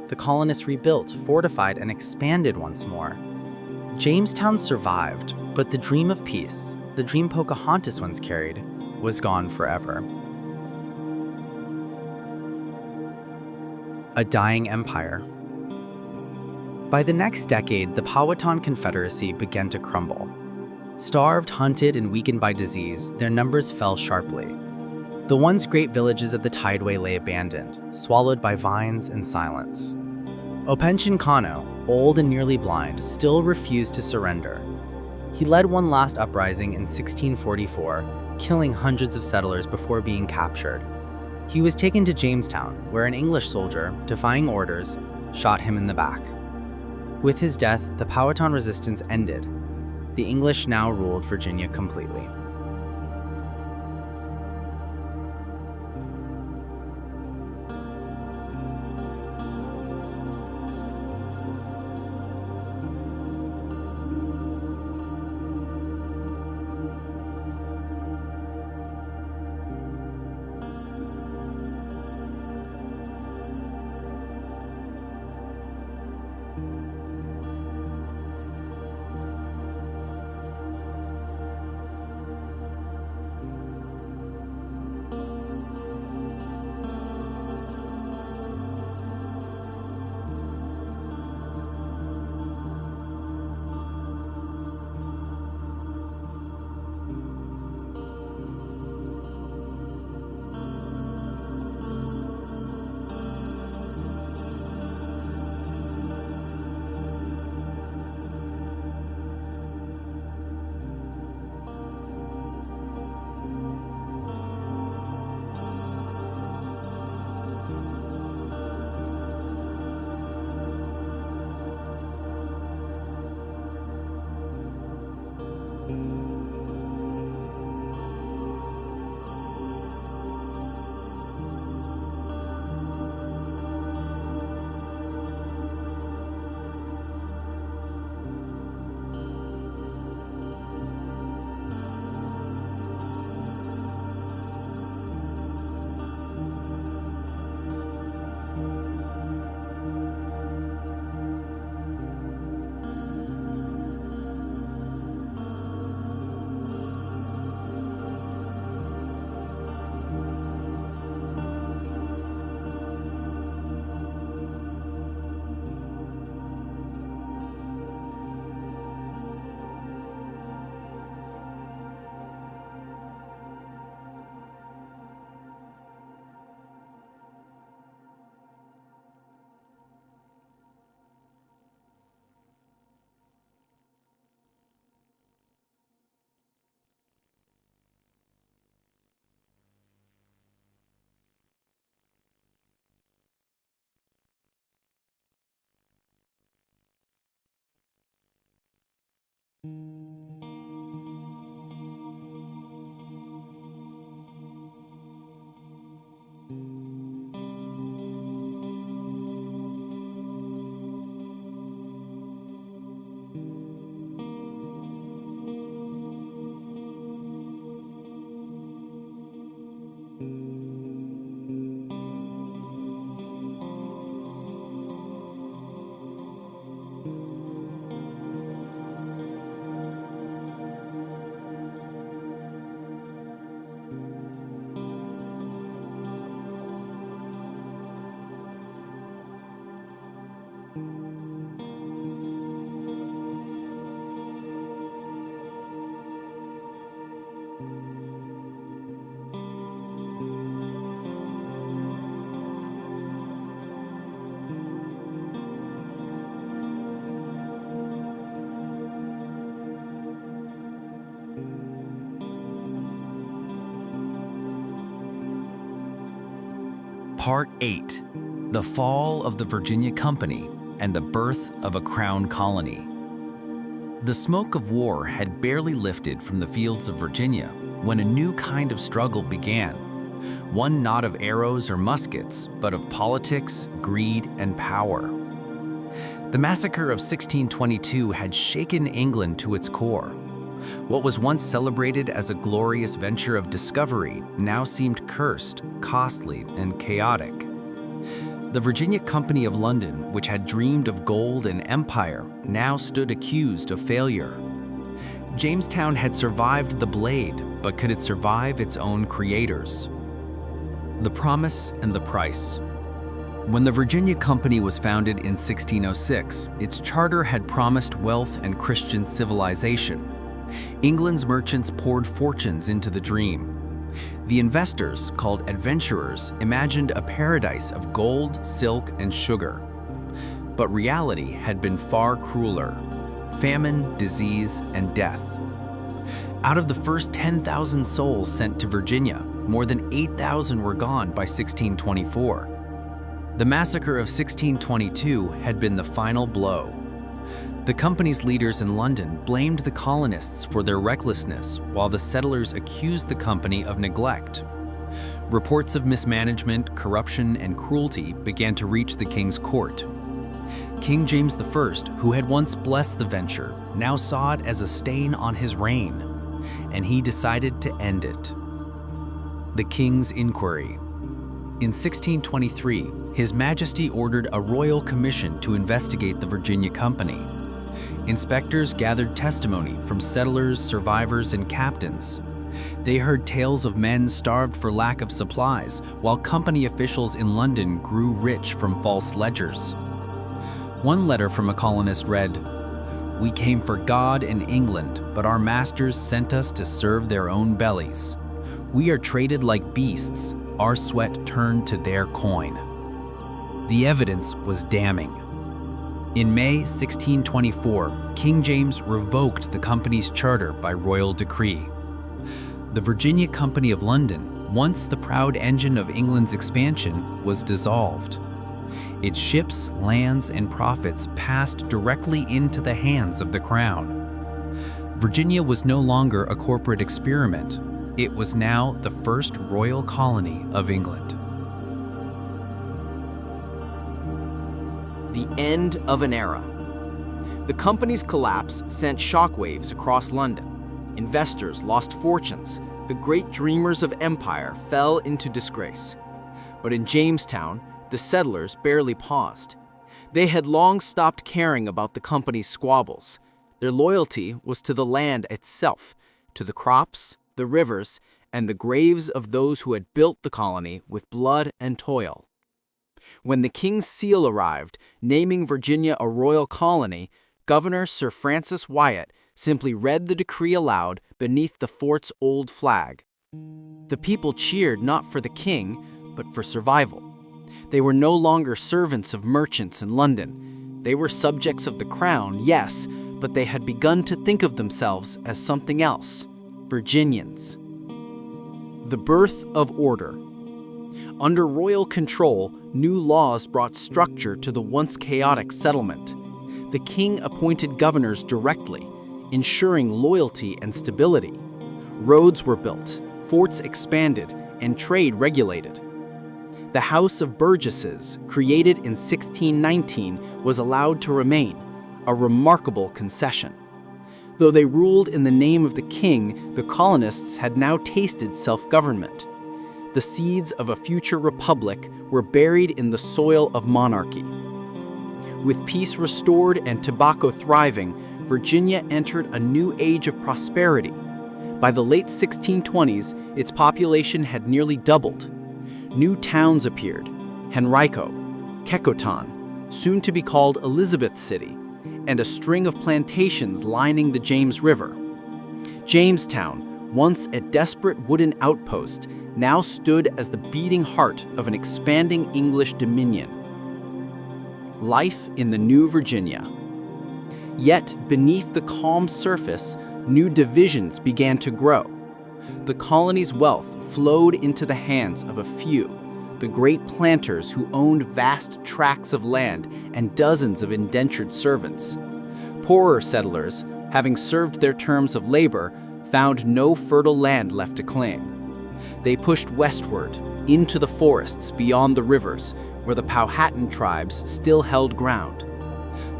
[SPEAKER 3] The colonists rebuilt, fortified, and expanded once more. Jamestown survived, but the dream of peace, the dream Pocahontas once carried, was gone forever. A dying empire. By the next decade, the Powhatan Confederacy began to crumble. Starved, hunted, and weakened by disease, their numbers fell sharply. The once great villages of the tideway lay abandoned, swallowed by vines and silence. Opechancano, old and nearly blind, still refused to surrender. He led one last uprising in 1644, killing hundreds of settlers before being captured. He was taken to Jamestown, where an English soldier, defying orders, shot him in the back. With his death, the Powhatan resistance ended. The English now ruled Virginia completely.
[SPEAKER 2] Part 8. The Fall of the Virginia Company and the Birth of a Crown Colony. The smoke of war had barely lifted from the fields of Virginia when a new kind of struggle began. One not of arrows or muskets, but of politics, greed, and power. The massacre of 1622 had shaken England to its core. What was once celebrated as a glorious venture of discovery now seemed cursed, costly, and chaotic. The Virginia Company of London, which had dreamed of gold and empire, now stood accused of failure. Jamestown had survived the blade, but could it survive its own creators? The promise and the price. When the Virginia Company was founded in 1606, its charter had promised wealth and Christian civilization. England's merchants poured fortunes into the dream. The investors, called adventurers, imagined a paradise of gold, silk, and sugar. But reality had been far crueler: famine, disease, and death. Out of the first 10,000 souls sent to Virginia, more than 8,000 were gone by 1624. The massacre of 1622 had been the final blow. The company's leaders in London blamed the colonists for their recklessness, while the settlers accused the company of neglect. Reports of mismanagement, corruption, and cruelty began to reach the king's court. King James I, who had once blessed the venture, now saw it as a stain on his reign, and he decided to end it. The King's Inquiry. In 1623, His Majesty ordered a royal commission to investigate the Virginia Company. Inspectors gathered testimony from settlers, survivors, and captains. They heard tales of men starved for lack of supplies, while company officials in London grew rich from false ledgers. One letter from a colonist read, "We came for God and England, but our masters sent us to serve their own bellies. We are traded like beasts, our sweat turned to their coin." The evidence was damning. In May 1624, King James revoked the company's charter by royal decree. The Virginia Company of London, once the proud engine of England's expansion, was dissolved. Its ships, lands, and profits passed directly into the hands of the Crown. Virginia was no longer a corporate experiment. It was now the first royal colony of England.
[SPEAKER 3] The end of an era. The company's collapse sent shockwaves across London. Investors lost fortunes. The great dreamers of empire fell into disgrace. But in Jamestown, the settlers barely paused. They had long stopped caring about the company's squabbles. Their loyalty was to the land itself, to the crops, the rivers, and the graves of those who had built the colony with blood and toil. When the King's seal arrived, naming Virginia a royal colony, Governor Sir Francis Wyatt simply read the decree aloud beneath the fort's old flag. The people cheered not for the king, but for survival. They were no longer servants of merchants in London. They were subjects of the crown, yes, but they had begun to think of themselves as something else: Virginians. The birth of order. Under royal control, new laws brought structure to the once chaotic settlement. The king appointed governors directly, ensuring loyalty and stability. Roads were built, forts expanded, and trade regulated. The House of Burgesses, created in 1619, was allowed to remain, a remarkable concession. Though they ruled in the name of the king, the colonists had now tasted self-government. The seeds of a future republic were buried in the soil of monarchy. With peace restored and tobacco thriving, Virginia entered a new age of prosperity. By the late 1620s, its population had nearly doubled. New towns appeared: Henrico, Kecoton, soon to be called Elizabeth City, and a string of plantations lining the James River. Jamestown, once a desperate wooden outpost, now stood as the beating heart of an expanding English dominion. Life in the New Virginia. Yet, beneath the calm surface, new divisions began to grow. The colony's wealth flowed into the hands of a few,
[SPEAKER 4] the great planters who owned vast tracts of land and dozens of indentured servants. Poorer settlers, having served their terms of labor, found no fertile land left to claim. They pushed westward, into the forests beyond the rivers, where the Powhatan tribes still held ground.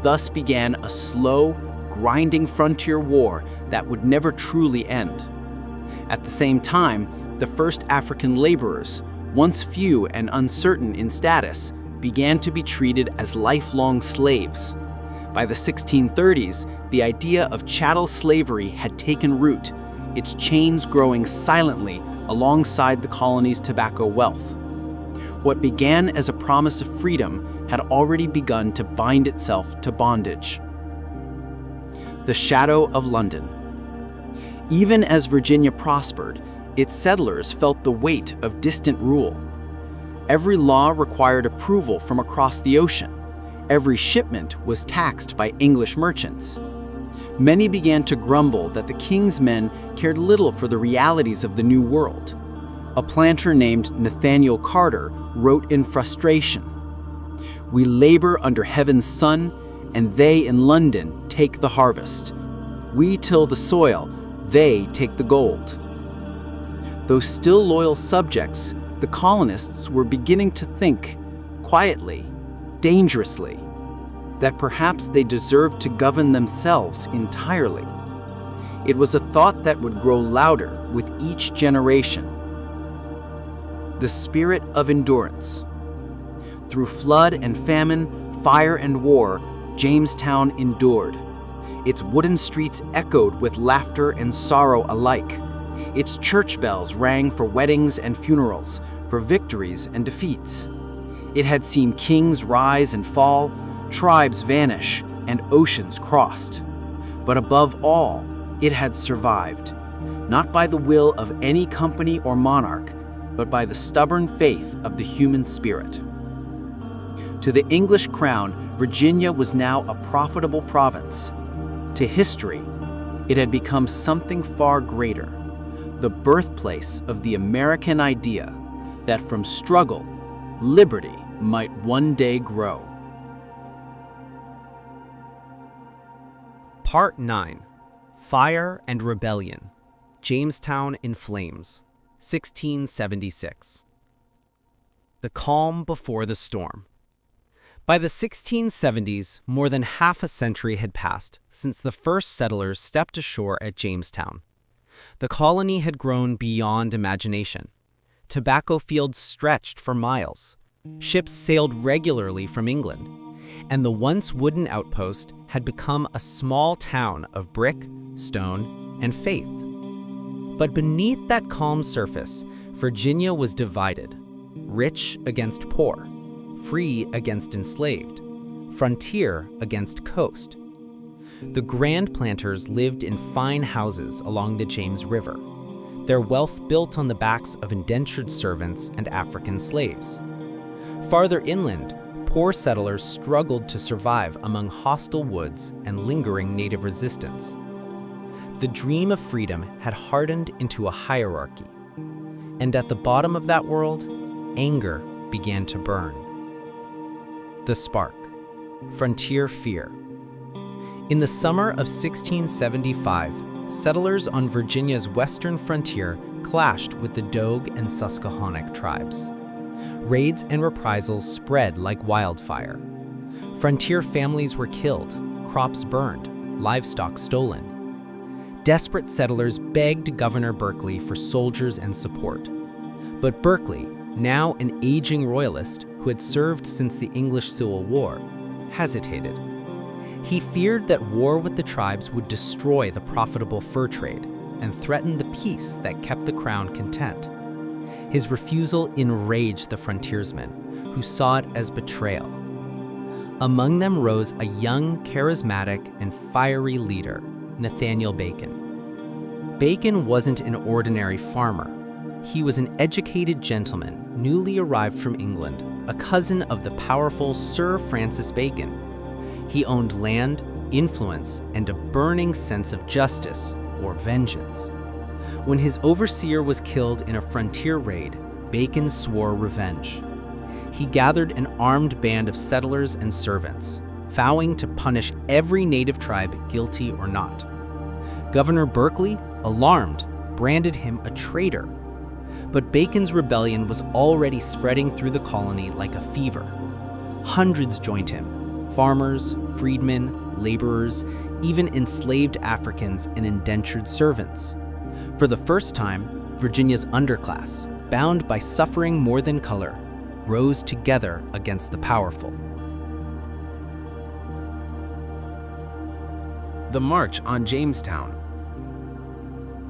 [SPEAKER 4] Thus began a slow, grinding frontier war that would never truly end. At the same time, the first African laborers, once few and uncertain in status, began to be treated as lifelong slaves. By the 1630s, the idea of chattel slavery had taken root, its chains growing silently alongside the colony's tobacco wealth. What began as a promise of freedom had already begun to bind itself to bondage. The shadow of London. Even as Virginia prospered, its settlers felt the weight of distant rule. Every law required approval from across the ocean. Every shipment was taxed by English merchants. Many began to grumble that the king's men cared little for the realities of the New World. A planter named Nathaniel Carter wrote in frustration, "We labor under heaven's sun, and they in London take the harvest. We till the soil, they take the gold." Though still loyal subjects, the colonists were beginning to think, quietly, dangerously, that perhaps they deserved to govern themselves entirely. It was a thought that would grow louder with each generation. The spirit of endurance. Through flood and famine, fire and war, Jamestown endured. Its wooden streets echoed with laughter and sorrow alike. Its church bells rang for weddings and funerals, for victories and defeats. It had seen kings rise and fall, tribes vanish, and oceans crossed. But above all, it had survived, not by the will of any company or monarch, but by the stubborn faith of the human spirit. To the English crown, Virginia was now a profitable province. To history, it had become something far greater, the birthplace of the American idea that from struggle, liberty might one day grow.
[SPEAKER 2] Part 9. Fire and Rebellion. Jamestown in Flames. 1676. The calm before the storm. By the 1670s, more than half a century had passed since the first settlers stepped ashore at Jamestown. The colony had grown beyond imagination. Tobacco fields stretched for miles. Ships sailed regularly from England, and the once wooden outpost had become a small town of brick, stone, and faith. But beneath that calm surface, Virginia was divided, rich against poor, free against enslaved, frontier against coast. The grand planters lived in fine houses along the James River, their wealth built on the backs of indentured servants and African slaves. Farther inland, poor settlers struggled to survive among hostile woods and lingering native resistance. The dream of freedom had hardened into a hierarchy, and at the bottom of that world, anger began to burn. The spark. Frontier fear. In the summer of 1675, settlers on Virginia's western frontier clashed with the Dogue and Susquehannock tribes. Raids and reprisals spread like wildfire. Frontier families were killed, crops burned, livestock stolen. Desperate settlers begged Governor Berkeley for soldiers and support. But Berkeley, now an aging royalist who had served since the English Civil War, hesitated. He feared that war with the tribes would destroy the profitable fur trade and threaten the peace that kept the crown content. His refusal enraged the frontiersmen, who saw it as betrayal. Among them rose a young, charismatic, and fiery leader, Nathaniel Bacon. Bacon wasn't an ordinary farmer. He was an educated gentleman newly arrived from England, a cousin of the powerful Sir Francis Bacon. He owned land, influence, and a burning sense of justice or vengeance. When his overseer was killed in a frontier raid, Bacon swore revenge. he gathered an armed band of settlers and servants, vowing to punish every native tribe, guilty or not. Governor Berkeley, alarmed, branded him a traitor. But Bacon's rebellion was already spreading through the colony like a fever. Hundreds joined him: farmers, freedmen, laborers, even enslaved Africans and indentured servants. For the first time, Virginia's underclass, bound by suffering more than color, rose together against the powerful.
[SPEAKER 1] The March on Jamestown.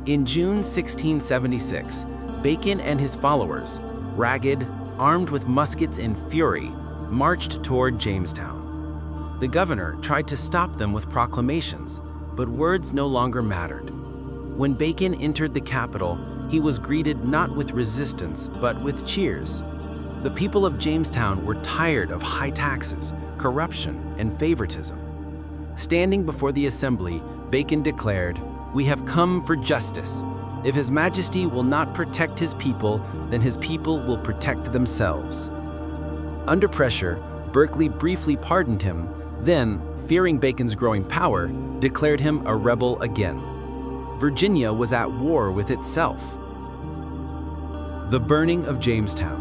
[SPEAKER 1] In June 1676, Bacon and his followers, ragged, armed with muskets in fury, marched toward Jamestown. The governor tried to stop them with proclamations, but words no longer mattered. When Bacon entered the capital, he was greeted not with resistance, but with cheers. The people of Jamestown were tired of high taxes, corruption, and favoritism. Standing before the assembly, Bacon declared, "We have come for justice. If His Majesty will not protect his people, then his people will protect themselves." Under pressure, Berkeley briefly pardoned him, then, fearing Bacon's growing power, declared him a rebel again. Virginia was at war with itself. The burning of Jamestown.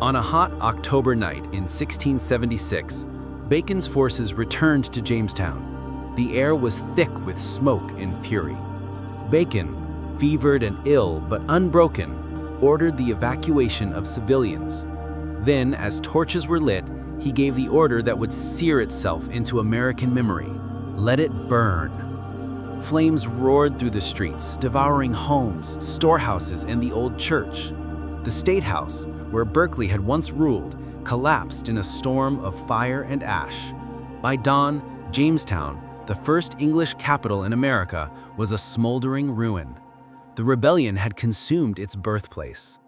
[SPEAKER 1] On a hot October night in 1676, Bacon's forces returned to Jamestown. The air was thick with smoke and fury. Bacon, fevered and ill but unbroken, ordered the evacuation of civilians. Then, as torches were lit, he gave the order that would sear itself into American memory: let it burn. Flames roared through the streets, devouring homes, storehouses, and the old church. The State House, where Berkeley had once ruled, collapsed in a storm of fire and ash. By dawn, Jamestown, the first English capital in America, was a smoldering ruin. The rebellion had consumed its birthplace.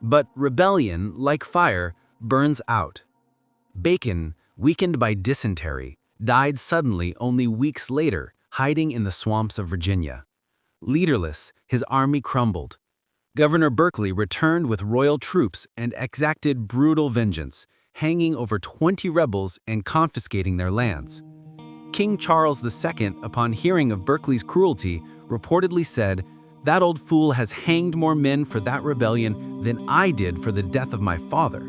[SPEAKER 1] But rebellion, like fire, burns out. Bacon, weakened by dysentery, died suddenly only weeks later, hiding in the swamps of Virginia. Leaderless, his army crumbled. Governor Berkeley returned with royal troops and exacted brutal vengeance, hanging over 20 rebels and confiscating their lands. King Charles II, upon hearing of Berkeley's cruelty, reportedly said, "That old fool has hanged more men for that rebellion than I did for the death of my father."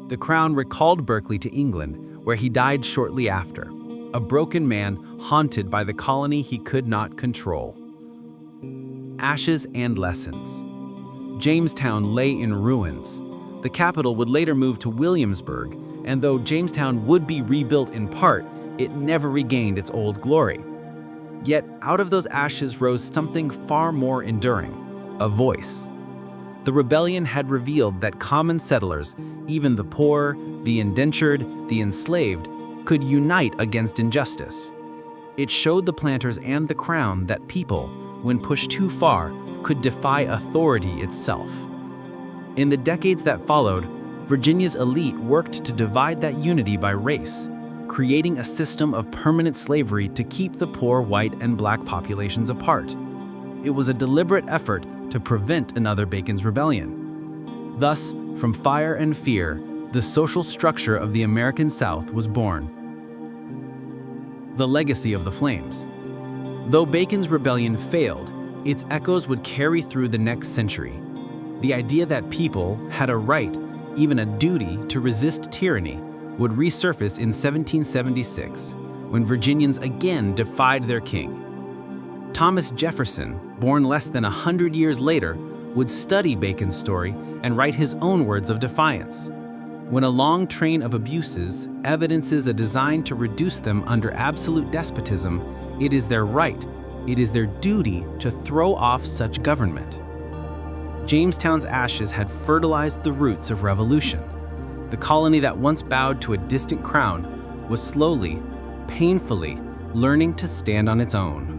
[SPEAKER 1] The crown recalled Berkeley to England, where he died shortly after, a broken man haunted by the colony he could not control. Ashes and lessons. Jamestown lay in ruins. The capital would later move to Williamsburg, and though Jamestown would be rebuilt in part, it never regained its old glory. Yet out of those ashes rose something far more enduring: a voice. The rebellion had revealed that common settlers, even the poor, the indentured, the enslaved, could unite against injustice. It showed the planters and the crown that people, when pushed too far, could defy authority itself. In the decades that followed, Virginia's elite worked to divide that unity by race, creating a system of permanent slavery to keep the poor white and black populations apart. It was a deliberate effort to prevent another Bacon's Rebellion. Thus, from fire and fear, the social structure of the American South was born. The legacy of the Flames. Though Bacon's rebellion failed, its echoes would carry through the next century. The idea that people had a right, even a duty, to resist tyranny would resurface in 1776, when Virginians again defied their king. Thomas Jefferson, born less than 100 years later, would study Bacon's story and write his own words of defiance. When a long train of abuses evidences a design to reduce them under absolute despotism, it is their right, it is their duty to throw off such government. Jamestown's ashes had fertilized the roots of revolution. The colony that once bowed to a distant crown was slowly, painfully, learning to stand on its own.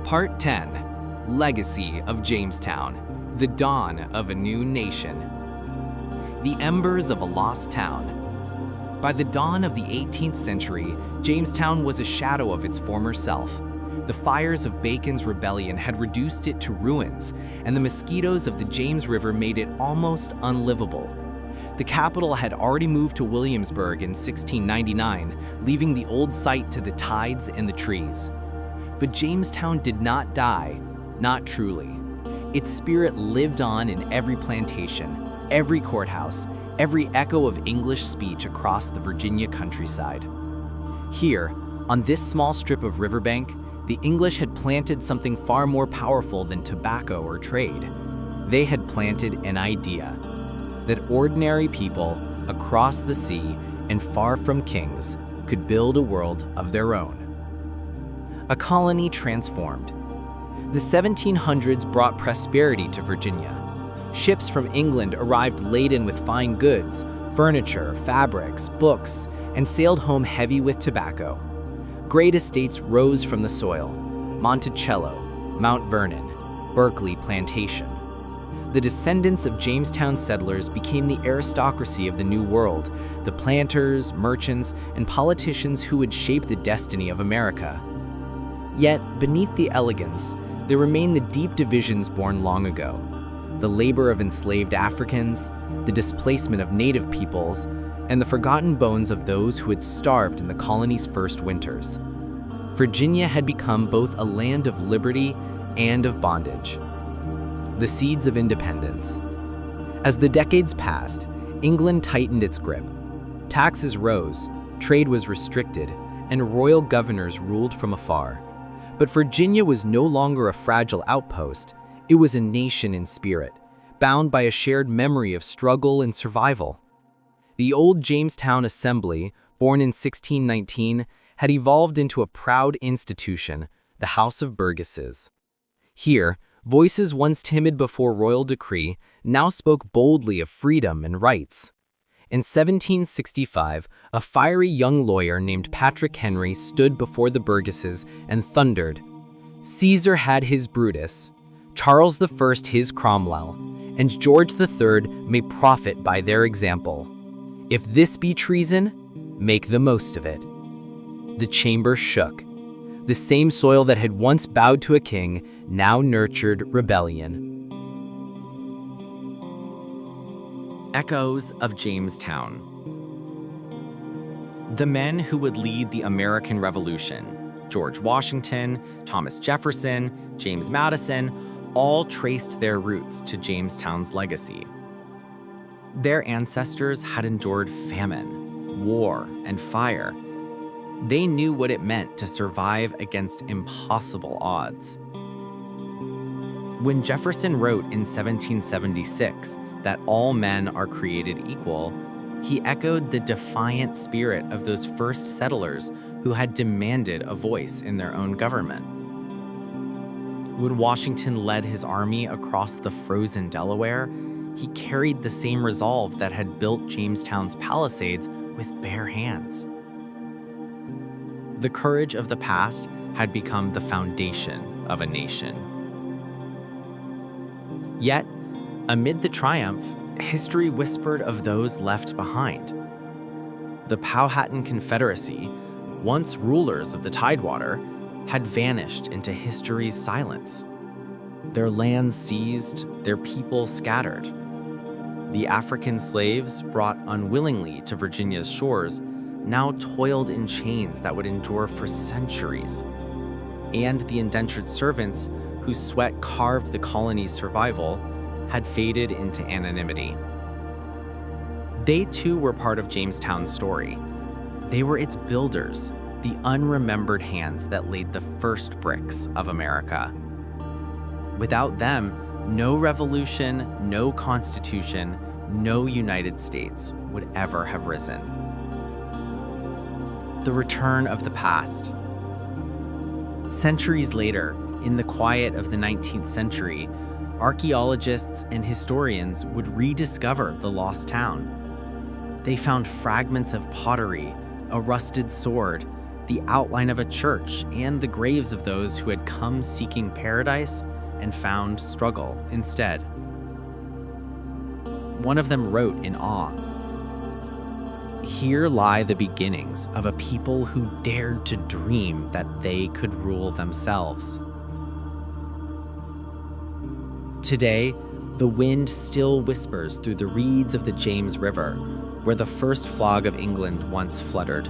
[SPEAKER 5] Part 10. Legacy of Jamestown. The dawn of a new nation. The embers of a lost town. By the dawn of the 18th century, Jamestown was a shadow of its former self. The fires of Bacon's rebellion had reduced it to ruins, and the mosquitoes of the James River made it almost unlivable. The capital had already moved to Williamsburg in 1699, leaving the old site to the tides and the trees. But Jamestown did not die, not truly. Its spirit lived on in every plantation, every courthouse, every echo of English speech across the Virginia countryside. Here, on this small strip of riverbank, the English had planted something far more powerful than tobacco or trade. They had planted an idea that ordinary people across the sea and far from kings could build a world of their own. A colony transformed. The 1700s brought prosperity to Virginia. Ships from England arrived laden with fine goods, furniture, fabrics, books, and sailed home heavy with tobacco. Great estates rose from the soil: Monticello, Mount Vernon, Berkeley Plantation. The descendants of Jamestown settlers became the aristocracy of the New World, the planters, merchants, and politicians who would shape the destiny of America. Yet, beneath the elegance, there remain the deep divisions born long ago: the labor of enslaved Africans, the displacement of native peoples, and the forgotten bones of those who had starved in the colony's first winters. Virginia had become both a land of liberty and of bondage. The seeds of independence. As the decades passed, England tightened its grip. Taxes rose, trade was restricted, and royal governors ruled from afar. But Virginia was no longer a fragile outpost. It was a nation in spirit, bound by a shared memory of struggle and survival. The old Jamestown Assembly, born in 1619, had evolved into a proud institution, the House of Burgesses. Here, voices once timid before royal decree now spoke boldly of freedom and rights. In 1765, a fiery young lawyer named Patrick Henry stood before the Burgesses and thundered, "Caesar had his Brutus, Charles I his Cromwell, and George III may profit by their example. If this be treason, make the most of it." The chamber shook. The same soil that had once bowed to a king now nurtured rebellion.
[SPEAKER 1] Echoes of Jamestown. The men who would lead the American Revolution, George Washington, Thomas Jefferson, James Madison, all traced their roots to Jamestown's legacy. Their ancestors had endured famine, war, and fire. They knew what it meant to survive against impossible odds. When Jefferson wrote in 1776 that all men are created equal, he echoed the defiant spirit of those first settlers who had demanded a voice in their own government. When Washington led his army across the frozen Delaware, he carried the same resolve that had built Jamestown's palisades with bare hands. The courage of the past had become the foundation of a nation. Yet, amid the triumph, history whispered of those left behind. The Powhatan Confederacy, once rulers of the Tidewater, had vanished into history's silence. Their lands seized, their people scattered. The African slaves, brought unwillingly to Virginia's shores, now toiled in chains that would endure for centuries. And the indentured servants, whose sweat carved the colony's survival, had faded into anonymity. They too were part of Jamestown's story. They were its builders, the unremembered hands that laid the first bricks of America. Without them, no revolution, no constitution, no United States would ever have risen. The return of the past. Centuries later, in the quiet of the 19th century, archaeologists and historians would rediscover the lost town. They found fragments of pottery, a rusted sword, the outline of a church, and the graves of those who had come seeking paradise and found struggle instead. One of them wrote in awe,
[SPEAKER 5] Here lie the beginnings of a people who dared to dream that they could rule themselves. Today, the wind still whispers through the reeds of the James River, where the first flag of England once fluttered.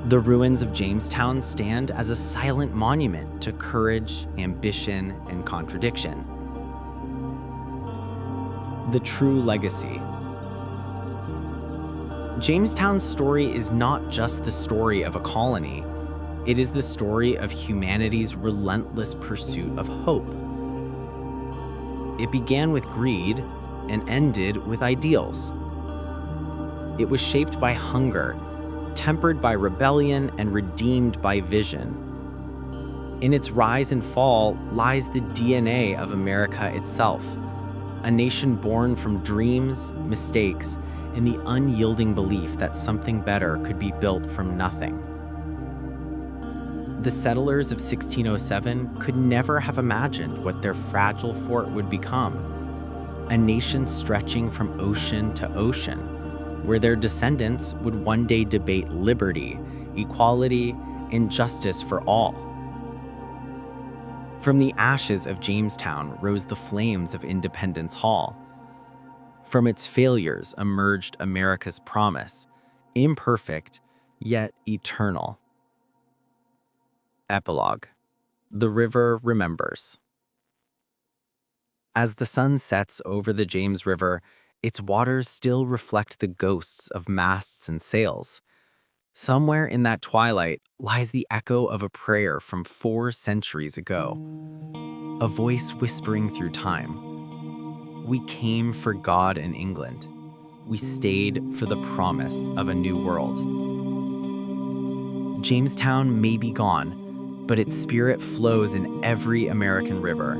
[SPEAKER 5] The ruins of Jamestown stand as a silent monument to courage, ambition, and contradiction. The true legacy. Jamestown's story is not just the story of a colony. It is the story of humanity's relentless pursuit of hope. It began with greed and ended with ideals. It was shaped by hunger, tempered by rebellion, and redeemed by vision. In its rise and fall lies the DNA of America itself, a nation born from dreams, mistakes, and the unyielding belief that something better could be built from nothing. The settlers of 1607 could never have imagined what their fragile fort would become, a nation stretching from ocean to ocean, where their descendants would one day debate liberty, equality, and justice for all. From the ashes of Jamestown rose the flames of Independence Hall. From its failures emerged America's promise, imperfect, yet eternal. Epilogue. The river remembers. As the sun sets over the James River, its waters still reflect the ghosts of masts and sails. Somewhere in that twilight lies the echo of a prayer from 4 centuries ago, a voice whispering through time. We came for God and England. We stayed for the promise of a new world. Jamestown may be gone, but its spirit flows in every American river,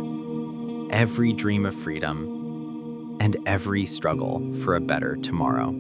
[SPEAKER 5] every dream of freedom, and every struggle for a better tomorrow.